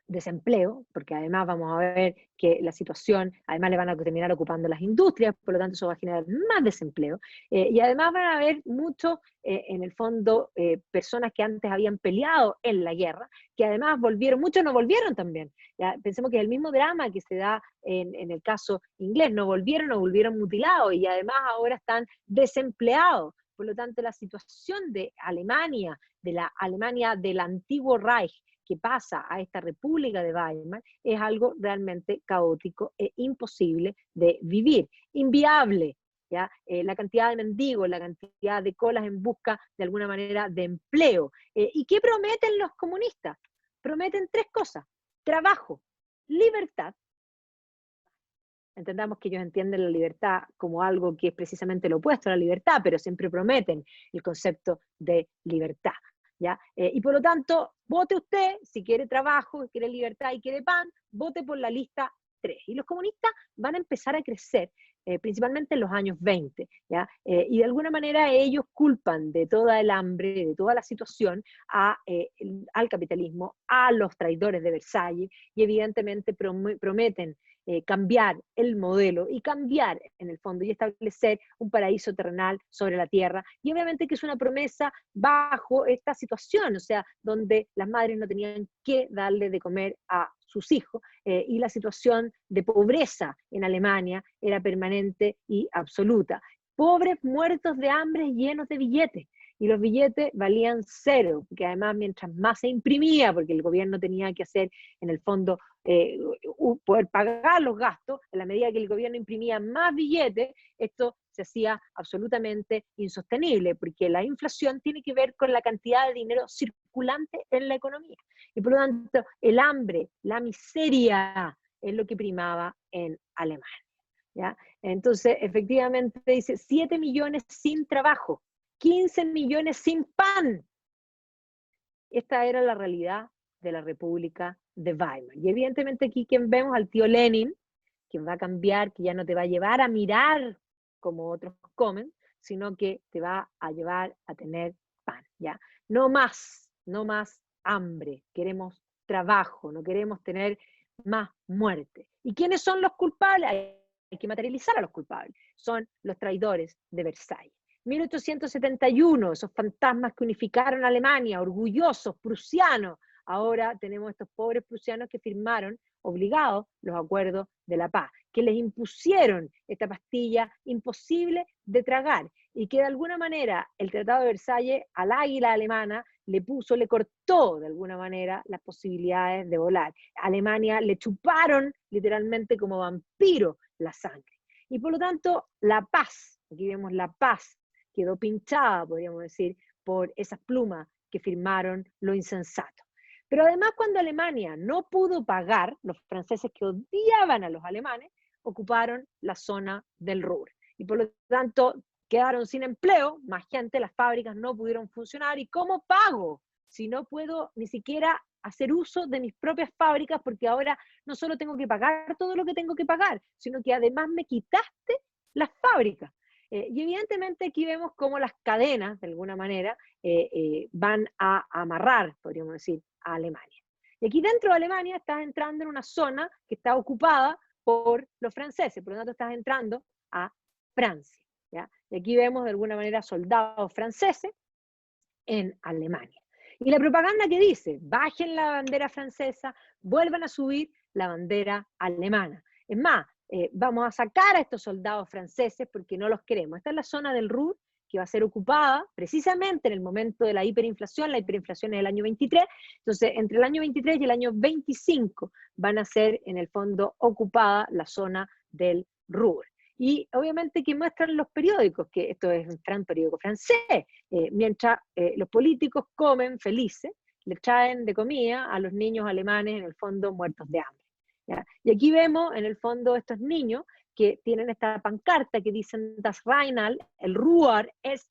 desempleo, porque además vamos a ver que la situación, además le van a terminar ocupando las industrias, por lo tanto eso va a generar más desempleo, y además van a haber muchos, en el fondo, personas que antes habían peleado en la guerra, que además volvieron, muchos no volvieron también, ¿ya? Pensemos que es el mismo drama que se da en el caso inglés, no volvieron o volvieron mutilados, y además ahora están desempleados. Por lo tanto, la situación de Alemania, de la Alemania del antiguo Reich, que pasa a esta República de Weimar, es algo realmente caótico e imposible de vivir, inviable, ¿ya? La cantidad de mendigos, la cantidad de colas en busca, de alguna manera, de empleo. ¿Y qué prometen los comunistas? Prometen tres cosas: trabajo, libertad. Entendamos que ellos entienden la libertad como algo que es precisamente lo opuesto a la libertad, pero siempre prometen el concepto de libertad, ¿ya? Y por lo tanto, vote usted, si quiere trabajo, quiere libertad y quiere pan, vote por la lista 3. Y los comunistas van a empezar a crecer, principalmente en los años 20, ¿ya? Y de alguna manera ellos culpan de toda el hambre, de toda la situación, al capitalismo, a los traidores de Versalles, y evidentemente prometen cambiar el modelo y cambiar en el fondo y establecer un paraíso terrenal sobre la tierra. Y obviamente que es una promesa bajo esta situación, o sea, donde las madres no tenían que darle de comer a sus hijos, y la situación de pobreza en Alemania era permanente y absoluta. Pobres muertos de hambre llenos de billetes. Y los billetes valían cero, porque además mientras más se imprimía, porque el gobierno tenía que hacer en el fondo poder pagar los gastos, en la medida que el gobierno imprimía más billetes, esto se hacía absolutamente insostenible, porque la inflación tiene que ver con la cantidad de dinero circulante en la economía. Y por lo tanto, el hambre, la miseria, es lo que primaba en Alemania, ¿ya? Entonces, efectivamente, dice 7 millones sin trabajo, 15 millones sin pan. Esta era la realidad de la República de Weimar. Y evidentemente aquí quien vemos al tío Lenin, quien va a cambiar, que ya no te va a llevar a mirar como otros comen, sino que te va a llevar a tener pan, ¿ya? No más, no más hambre, queremos trabajo, no queremos tener más muerte. ¿Y quiénes son los culpables? Hay que materializar a los culpables. Son los traidores de Versalles. 1871, esos fantasmas que unificaron a Alemania, orgullosos, prusianos. Ahora tenemos estos pobres prusianos que firmaron, obligados, los acuerdos de la paz, que les impusieron esta pastilla imposible de tragar, y que de alguna manera el Tratado de Versalles al águila alemana le cortó de alguna manera las posibilidades de volar. A Alemania le chuparon literalmente como vampiro la sangre. Y por lo tanto, la paz, aquí vemos la paz, quedó pinchada, podríamos decir, por esas plumas que firmaron lo insensato. Pero además, cuando Alemania no pudo pagar, los franceses que odiaban a los alemanes, ocuparon la zona del Ruhr. Y por lo tanto, quedaron sin empleo, más gente, las fábricas no pudieron funcionar. ¿Y cómo pago si no puedo ni siquiera hacer uso de mis propias fábricas? Porque ahora no solo tengo que pagar todo lo que tengo que pagar, sino que además me quitaste las fábricas. Y evidentemente aquí vemos cómo las cadenas, de alguna manera, van a amarrar, podríamos decir, a Alemania. Y aquí dentro de Alemania estás entrando en una zona que está ocupada por los franceses, por lo tanto estás entrando a Francia, ¿ya? Y aquí vemos de alguna manera soldados franceses en Alemania. Y la propaganda que dice, bajen la bandera francesa, vuelvan a subir la bandera alemana. Es más, vamos a sacar a estos soldados franceses porque no los queremos. Esta es la zona del Ruhr que va a ser ocupada precisamente en el momento de la hiperinflación es el año 23, entonces entre el año 23 y el año 25 van a ser en el fondo ocupada la zona del Ruhr. Y obviamente que muestran los periódicos, que esto es un gran periódico francés, mientras los políticos comen felices, le traen de comida a los niños alemanes en el fondo muertos de hambre. ¿Ya? Y aquí vemos en el fondo estos niños que tienen esta pancarta que dicen Das Rheinland, el Ruhr es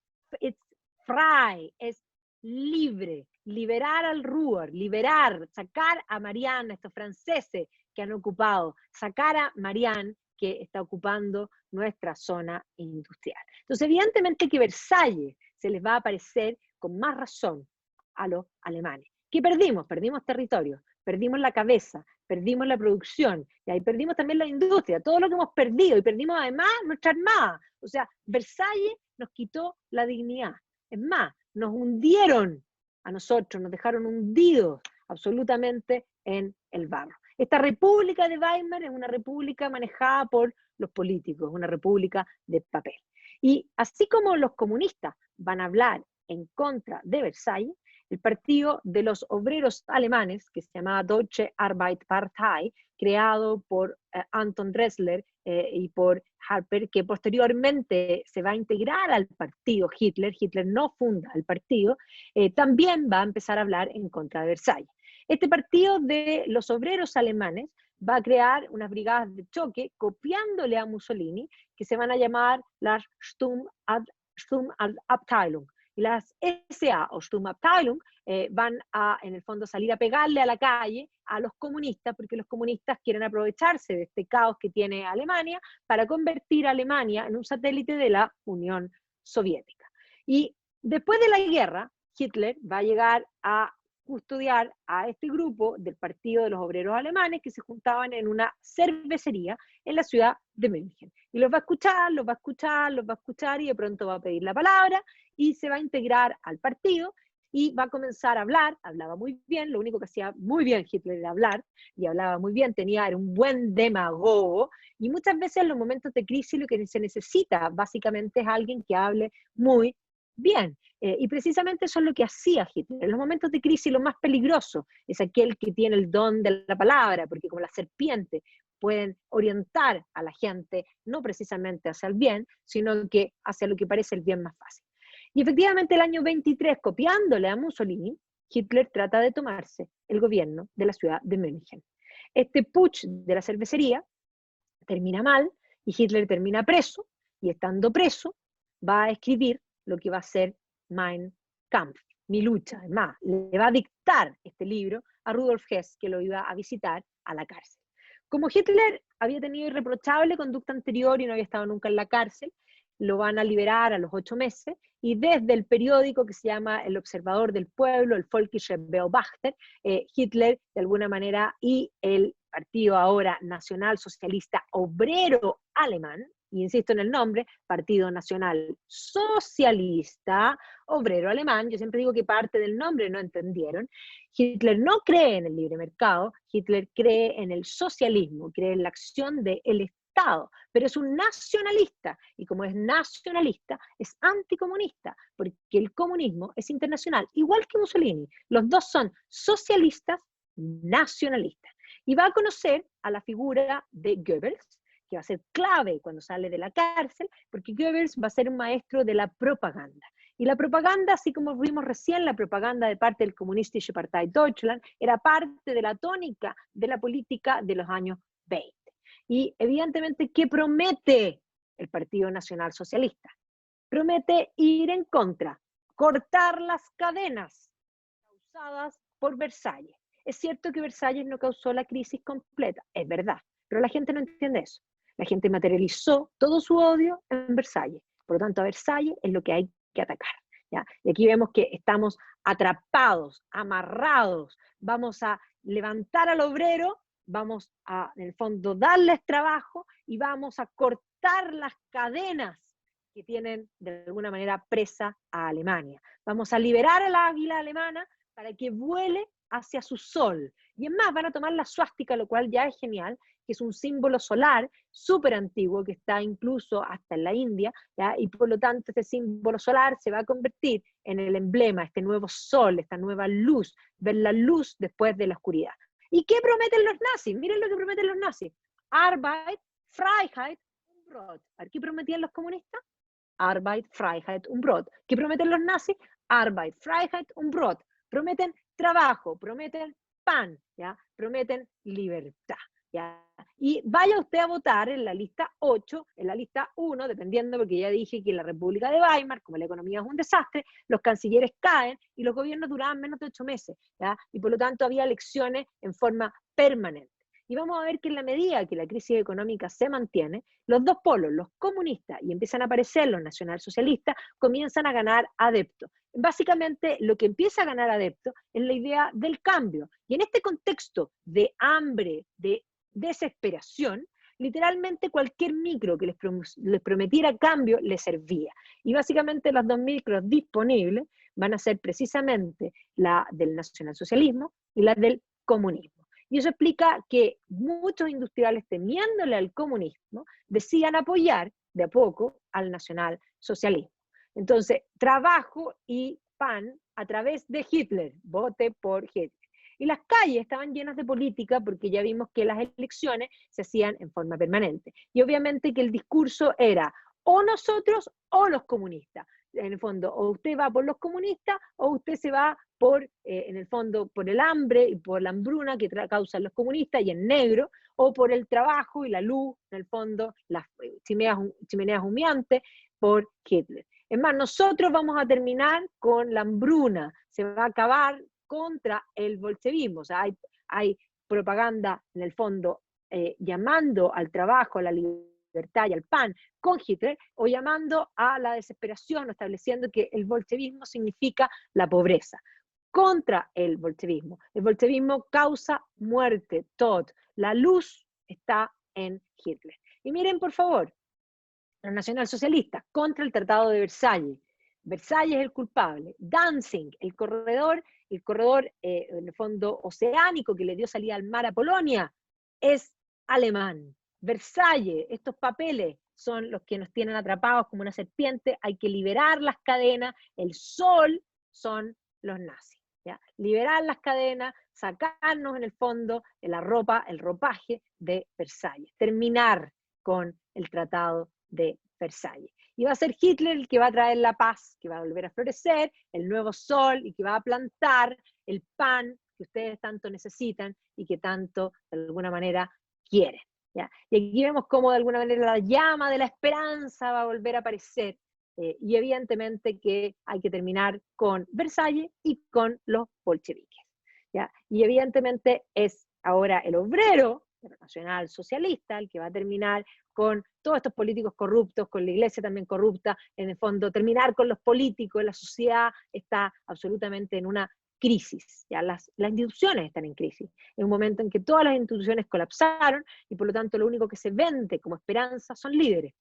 frei, es libre, liberar al Ruhr, liberar, sacar a Marianne, estos franceses que han ocupado, sacar a Marianne que está ocupando nuestra zona industrial. Entonces, evidentemente que Versalles se les va a aparecer con más razón a los alemanes. ¿Qué perdimos? Perdimos territorio, perdimos la cabeza, perdimos la producción, y ahí perdimos también la industria, todo lo que hemos perdido, y perdimos además nuestra armada. O sea, Versalles nos quitó la dignidad. Es más, nos hundieron a nosotros, nos dejaron hundidos absolutamente en el barro. Esta república de Weimar es una república manejada por los políticos, una república de papel. Y así como los comunistas van a hablar en contra de Versalles, el partido de los obreros alemanes, que se llamaba Deutsche Arbeiterpartei, creado por Anton Dressler y por Harper, que posteriormente se va a integrar al partido Hitler no funda el partido, también va a empezar a hablar en contra de Versalles. Este partido de los obreros alemanes va a crear unas brigadas de choque copiándole a Mussolini, que se van a llamar las Sturmabteilung. Y las SA o Sturmabteilung van a, en el fondo, salir a pegarle a la calle a los comunistas, porque los comunistas quieren aprovecharse de este caos que tiene Alemania para convertir a Alemania en un satélite de la Unión Soviética. Y después de la guerra, Hitler va a llegar a custodiar a este grupo del Partido de los Obreros Alemanes que se juntaban en una cervecería en la ciudad de München. Y los va a escuchar, los va a escuchar, los va a escuchar y de pronto va a pedir la palabra y se va a integrar al partido y va a comenzar a hablar. Hablaba muy bien, lo único que hacía muy bien Hitler era hablar, y hablaba muy bien, era un buen demagogo, y muchas veces en los momentos de crisis lo que se necesita básicamente es alguien que hable muy bien. Y precisamente eso es lo que hacía Hitler. En los momentos de crisis lo más peligroso es aquel que tiene el don de la palabra, porque como la serpiente pueden orientar a la gente no precisamente hacia el bien, sino que hacia lo que parece el bien más fácil. Y efectivamente el año 23, copiándole a Mussolini, Hitler trata de tomarse el gobierno de la ciudad de München. Este putsch de la cervecería termina mal y Hitler termina preso, y estando preso va a escribir lo que va a ser Mein Kampf, mi lucha. Es más, le va a dictar este libro a Rudolf Hess, que lo iba a visitar a la cárcel. Como Hitler había tenido irreprochable conducta anterior y no había estado nunca en la cárcel, lo van a liberar a los 8 meses, y desde el periódico que se llama El Observador del Pueblo, el Volkische Beobachter, Hitler, de alguna manera, y el partido ahora Nacional Socialista Obrero Alemán, y insisto en el nombre, Partido Nacional Socialista Obrero Alemán, yo siempre digo que parte del nombre no entendieron. Hitler no cree en el libre mercado, Hitler cree en el socialismo, cree en la acción del Estado, pero es un nacionalista, y como es nacionalista, es anticomunista, porque el comunismo es internacional, igual que Mussolini. Los dos son socialistas nacionalistas. Y va a conocer a la figura de Goebbels, que va a ser clave cuando sale de la cárcel, porque Goebbels va a ser un maestro de la propaganda. Y la propaganda, así como vimos recién, la propaganda de parte del Kommunistische Partei Deutschland, era parte de la tónica de la política de los años 20. Y evidentemente, ¿qué promete el Partido Nacional Socialista? Promete ir en contra, cortar las cadenas causadas por Versalles. Es cierto que Versalles no causó la crisis completa, es verdad, pero la gente no entiende eso. La gente materializó todo su odio en Versalles. Por lo tanto, a Versalles es lo que hay que atacar. ¿Ya? Y aquí vemos que estamos atrapados, amarrados. Vamos a levantar al obrero, vamos a, en el fondo, darles trabajo y vamos a cortar las cadenas que tienen de alguna manera presa a Alemania. Vamos a liberar a la águila alemana para que vuele hacia su sol. Y es más, van a tomar la suástica, lo cual ya es genial, que es un símbolo solar súper antiguo, que está incluso hasta en la India, ¿ya? Y por lo tanto este símbolo solar se va a convertir en el emblema, este nuevo sol, esta nueva luz, ver la luz después de la oscuridad. ¿Y qué prometen los nazis? Miren lo que prometen los nazis. Arbeit, Freiheit, Brot. A ver, ¿qué prometían los comunistas? Arbeit, Freiheit und Brot. ¿Qué prometen los nazis? Arbeit, Freiheit und Brot. Prometen trabajo, prometen pan, ¿ya? Prometen libertad, ¿ya? Y vaya usted a votar en la lista 8, en la lista 1, dependiendo, porque ya dije que en la República de Weimar, como la economía es un desastre, los cancilleres caen y los gobiernos duraban menos de 8 meses, ¿ya? Y por lo tanto había elecciones en forma permanente. Y vamos a ver que en la medida que la crisis económica se mantiene, los dos polos, los comunistas y empiezan a aparecer los nacionalsocialistas, comienzan a ganar adeptos. Básicamente lo que empieza a ganar adeptos es la idea del cambio. Y en este contexto de hambre, de desesperación, literalmente cualquier micro que les prometiera cambio les servía. Y básicamente las dos micros disponibles van a ser precisamente la del nacionalsocialismo y la del comunismo. Y eso explica que muchos industriales, temiéndole al comunismo, decían apoyar de a poco al nacionalsocialismo. Entonces, trabajo y pan a través de Hitler, vote por Hitler. Y las calles estaban llenas de política porque ya vimos que las elecciones se hacían en forma permanente. Y obviamente que el discurso era o nosotros o los comunistas. En el fondo, o usted va por los comunistas o usted se va por, en el fondo, por el hambre y por la hambruna que causan los comunistas y en negro, o por el trabajo y la luz, en el fondo, las chimeneas humeantes, por Hitler. Es más, nosotros vamos a terminar con la hambruna, se va a acabar contra el bolchevismo, o sea, hay propaganda, en el fondo, llamando al trabajo, a la libertad y al pan con Hitler, o llamando a la desesperación, o estableciendo que el bolchevismo significa la pobreza. Contra el bolchevismo. El bolchevismo causa muerte, Tod. La luz está en Hitler. Y miren, por favor, los nacionalsocialistas contra el Tratado de Versalles. Versalles es el culpable. Danzig, el corredor en el fondo oceánico que le dio salida al mar a Polonia, es alemán. Versalles, estos papeles son los que nos tienen atrapados como una serpiente, hay que liberar las cadenas, el sol son los nazis. ¿Ya? Liberar las cadenas, sacarnos en el fondo de la ropa, el ropaje de Versalles, terminar con el Tratado de Versalles. Y va a ser Hitler el que va a traer la paz, que va a volver a florecer, el nuevo sol y que va a plantar el pan que ustedes tanto necesitan y que tanto, de alguna manera, quieren. ¿Ya? Y aquí vemos cómo de alguna manera la llama de la esperanza va a volver a aparecer. Y evidentemente que hay que terminar con Versalles y con los bolcheviques. ¿Ya? Y evidentemente es ahora el obrero nacional socialista el que va a terminar con todos estos políticos corruptos, con la iglesia también corrupta, en el fondo terminar con los políticos, la sociedad está absolutamente en una crisis, ¿ya? Las instituciones están en crisis, en un momento en que todas las instituciones colapsaron y por lo tanto lo único que se vende como esperanza son líderes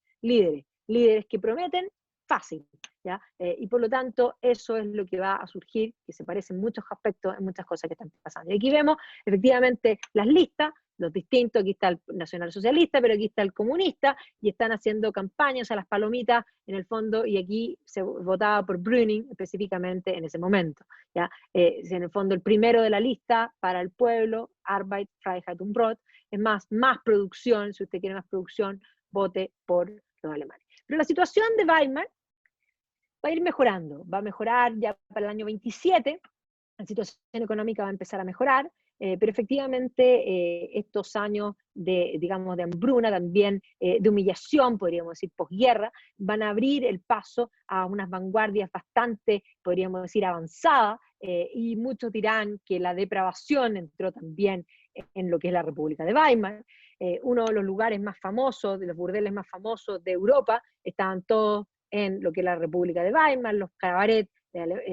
que prometen fácil, ¿ya? Y por lo tanto eso es lo que va a surgir, que se parece en muchos aspectos, en muchas cosas que están pasando. Y aquí vemos efectivamente las listas, los distintos, aquí está el nacionalsocialista, pero aquí está el comunista, y están haciendo campañas a las palomitas en el fondo, y aquí se votaba por Brüning específicamente en ese momento. ¿Ya? En el fondo el primero de la lista para el pueblo, Arbeit, Freiheit und Brot, es más producción, si usted quiere más producción, vote por los alemanes. Pero la situación de Weimar va a ir mejorando, va a mejorar ya para el año 27, la situación económica va a empezar a mejorar, pero efectivamente estos años de, digamos, de hambruna, también de humillación, podríamos decir, posguerra, van a abrir el paso a unas vanguardias bastante, podríamos decir, avanzadas, y muchos dirán que la depravación entró también en lo que es la República de Weimar. Uno de los lugares más famosos, de los burdeles más famosos de Europa, estaban todos en lo que es la República de Weimar, los cabarets,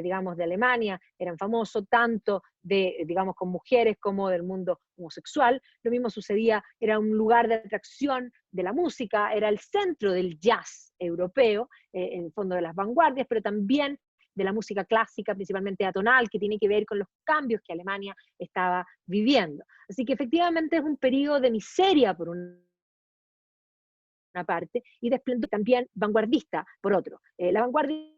digamos, de Alemania, eran famosos tanto de, digamos, con mujeres como del mundo homosexual. Lo mismo sucedía, era un lugar de atracción de la música, era el centro del jazz europeo, en el fondo de las vanguardias, pero también de la música clásica, principalmente atonal, que tiene que ver con los cambios que Alemania estaba viviendo. Así que efectivamente es un periodo de miseria por una parte, y de esplendor también vanguardista por otro. La vanguardia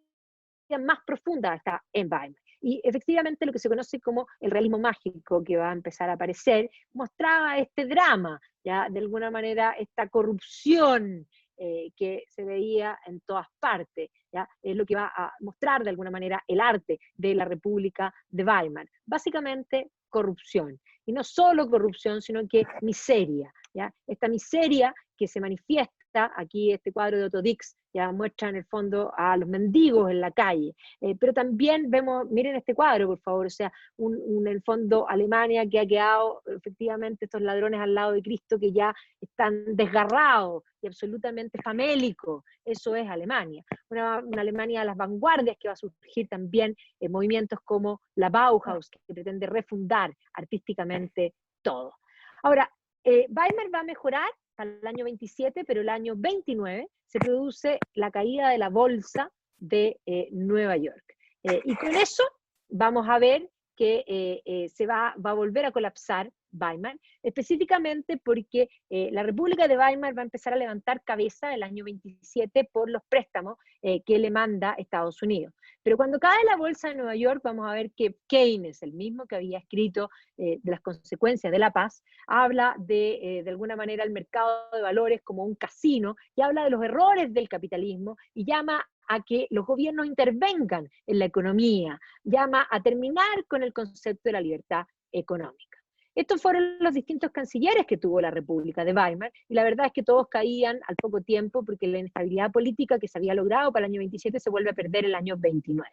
más profunda está en Weimar. Y efectivamente lo que se conoce como el realismo mágico que va a empezar a aparecer, mostraba este drama, ya de alguna manera esta corrupción que se veía en todas partes, ¿ya? Es lo que va a mostrar de alguna manera el arte de la República de Weimar. Básicamente corrupción, y no solo corrupción, sino que miseria, ¿ya? Esta miseria que se manifiesta, aquí este cuadro de Otto Dix ya muestra en el fondo a los mendigos en la calle, pero también vemos, miren este cuadro por favor, o sea, en el fondo Alemania que ha quedado efectivamente estos ladrones al lado de Cristo que ya están desgarrados y absolutamente famélicos, eso es Alemania, una Alemania de las vanguardias que va a surgir también en movimientos como la Bauhaus, que pretende refundar artísticamente todo. Ahora, Weimar va a mejorar para el año 27, pero el año 29 se produce la caída de la bolsa de Nueva York. Y con eso vamos a ver que se va a volver a colapsar Weimar, específicamente porque la República de Weimar va a empezar a levantar cabeza el año 27 por los préstamos que le manda Estados Unidos. Pero cuando cae la bolsa de Nueva York, vamos a ver que Keynes, el mismo que había escrito de las consecuencias de la paz, habla de alguna manera el mercado de valores como un casino, y habla de los errores del capitalismo, y llama a que los gobiernos intervengan en la economía, llama a terminar con el concepto de la libertad económica. Estos fueron los distintos cancilleres que tuvo la República de Weimar, y la verdad es que todos caían al poco tiempo porque la inestabilidad política que se había logrado para el año 27 se vuelve a perder el año 29.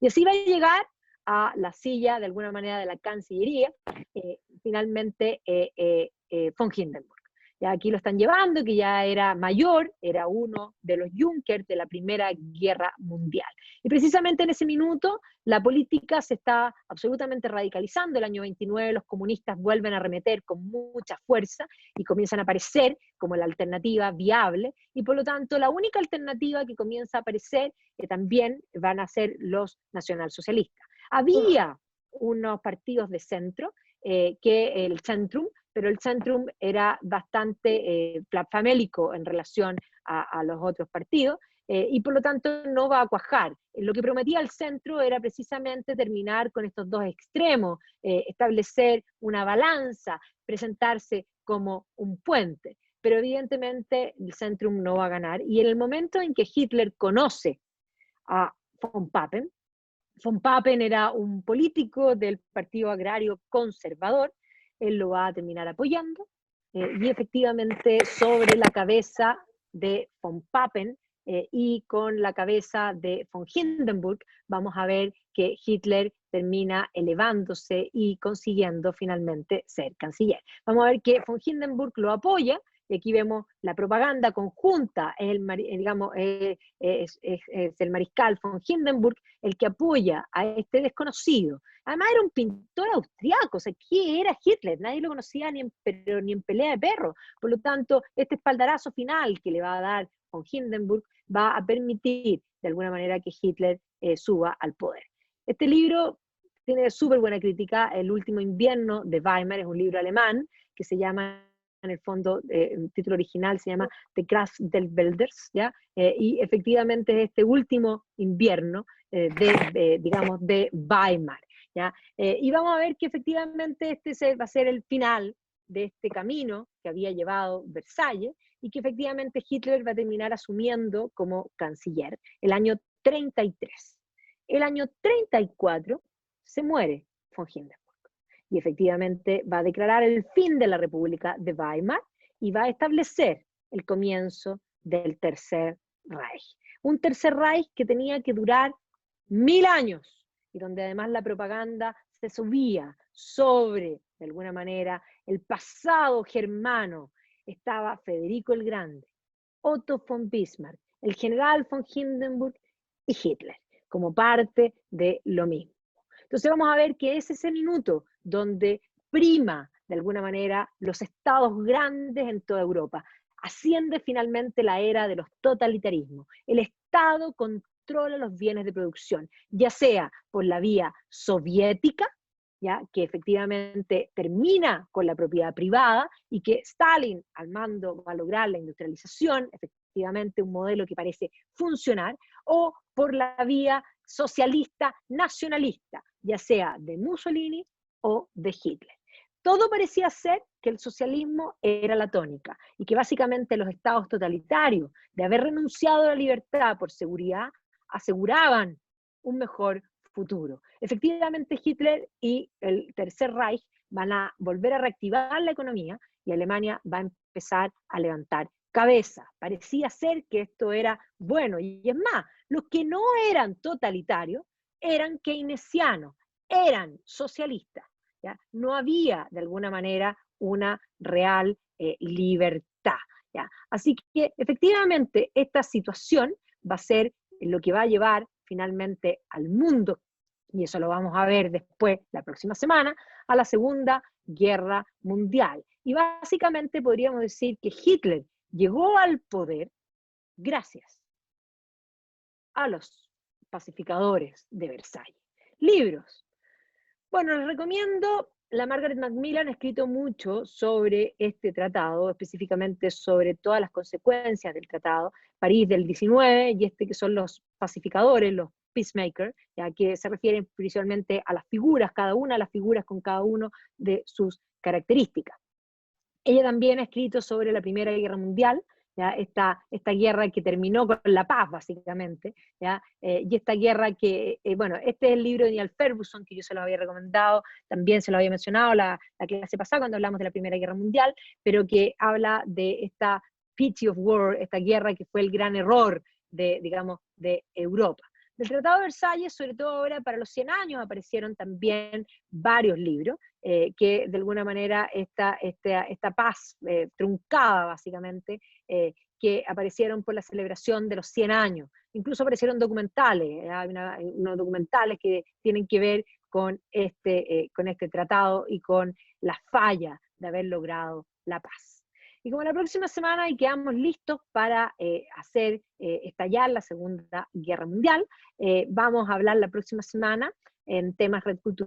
Y así va a llegar a la silla, de alguna manera, de la Cancillería, finalmente von Hindenburg. Ya aquí lo están llevando, que ya era mayor, era uno de los Junkers de la Primera Guerra Mundial. Y precisamente en ese minuto la política se está absolutamente radicalizando. El año 29 los comunistas vuelven a arremeter con mucha fuerza y comienzan a aparecer como la alternativa viable, y por lo tanto la única alternativa que comienza a aparecer también van a ser los nacionalsocialistas. Había unos partidos de centro, que el Centrum, pero el Centrum era bastante famélico en relación a los otros partidos, y por lo tanto no va a cuajar. Lo que prometía el centro era precisamente terminar con estos dos extremos, establecer una balanza, presentarse como un puente, pero evidentemente el Centrum no va a ganar, y en el momento en que Hitler conoce a von Papen era un político del Partido Agrario Conservador, él lo va a terminar apoyando, y efectivamente sobre la cabeza de von Papen y con la cabeza de von Hindenburg vamos a ver que Hitler termina elevándose y consiguiendo finalmente ser canciller. Vamos a ver que von Hindenburg lo apoya, y aquí vemos la propaganda conjunta, es el mariscal von Hindenburg el que apoya a este desconocido. Además era un pintor austriaco, o sea, ¿qué era Hitler? Nadie lo conocía pero ni en pelea de perro. Por lo tanto, este espaldarazo final que le va a dar von Hindenburg va a permitir de alguna manera que Hitler suba al poder. Este libro tiene súper buena crítica. El último invierno de Weimar es un libro alemán que se llama, en el fondo, el título original se llama The Kraft der Wälders, ¿ya? Y efectivamente es este último invierno digamos, de Weimar, ¿ya? Y vamos a ver que efectivamente va a ser el final de este camino que había llevado Versalles, y que efectivamente Hitler va a terminar asumiendo como canciller el año 33. El año 34 se muere von Hindenburg, y efectivamente va a declarar el fin de la República de Weimar y va a establecer el comienzo del Tercer Reich. Un Tercer Reich que tenía que durar 1000 años, y donde además la propaganda se subía sobre, de alguna manera, el pasado germano. Estaba Federico el Grande, Otto von Bismarck, el general von Hindenburg y Hitler, como parte de lo mismo. Entonces vamos a ver que es ese minuto donde prima, de alguna manera, los estados grandes en toda Europa. Asciende finalmente la era de los totalitarismos. El Estado controla los bienes de producción, ya sea por la vía soviética, ¿ya? Que efectivamente termina con la propiedad privada, y que Stalin al mando va a lograr la industrialización, efectivamente un modelo que parece funcionar, o por la vía socialista nacionalista, ya sea de Mussolini o de Hitler. todo parecía ser que el socialismo era la tónica y que básicamente los estados totalitarios, de haber renunciado a la libertad por seguridad, aseguraban un mejor futuro. Efectivamente, Hitler y el Tercer Reich van a volver a reactivar la economía y Alemania va a empezar a levantar cabeza. Parecía ser que esto era bueno, y es más, los que no eran totalitarios eran keynesianos, eran socialistas. ¿Ya? No había, de alguna manera, una real libertad. ¿Ya? Así que, efectivamente, esta situación va a ser lo que va a llevar finalmente al mundo, y eso lo vamos a ver después, la próxima semana, a la Segunda Guerra Mundial. Y básicamente podríamos decir que Hitler llegó al poder gracias a los pacificadores de Versalles. Libros. Bueno, les recomiendo, la Margaret Macmillan ha escrito mucho sobre este tratado, específicamente sobre todas las consecuencias del tratado, París del 19, y que son los pacificadores, los peacemakers, ya que se refieren principalmente a las figuras, cada una de las figuras con cada uno de sus características. Ella también ha escrito sobre la Primera Guerra Mundial, ¿ya? Esta guerra que terminó con la paz, básicamente, ¿ya? Y esta guerra que, bueno, este es el libro de Niall Ferguson, que yo se lo había recomendado, también se lo había mencionado la clase pasada cuando hablamos de la Primera Guerra Mundial, pero que habla de esta Pity of War, esta guerra que fue el gran error de, digamos, de Europa. Del Tratado de Versalles, sobre todo ahora para los 100 años, aparecieron también varios libros, que de alguna manera esta paz truncada, básicamente, que aparecieron por la celebración de los 100 años. Incluso aparecieron documentales, hay unos documentales que tienen que ver con este tratado y con la falla de haber logrado la paz. Y como la próxima semana y quedamos listos para hacer estallar la Segunda Guerra Mundial, vamos a hablar la próxima semana en temas Red Cultural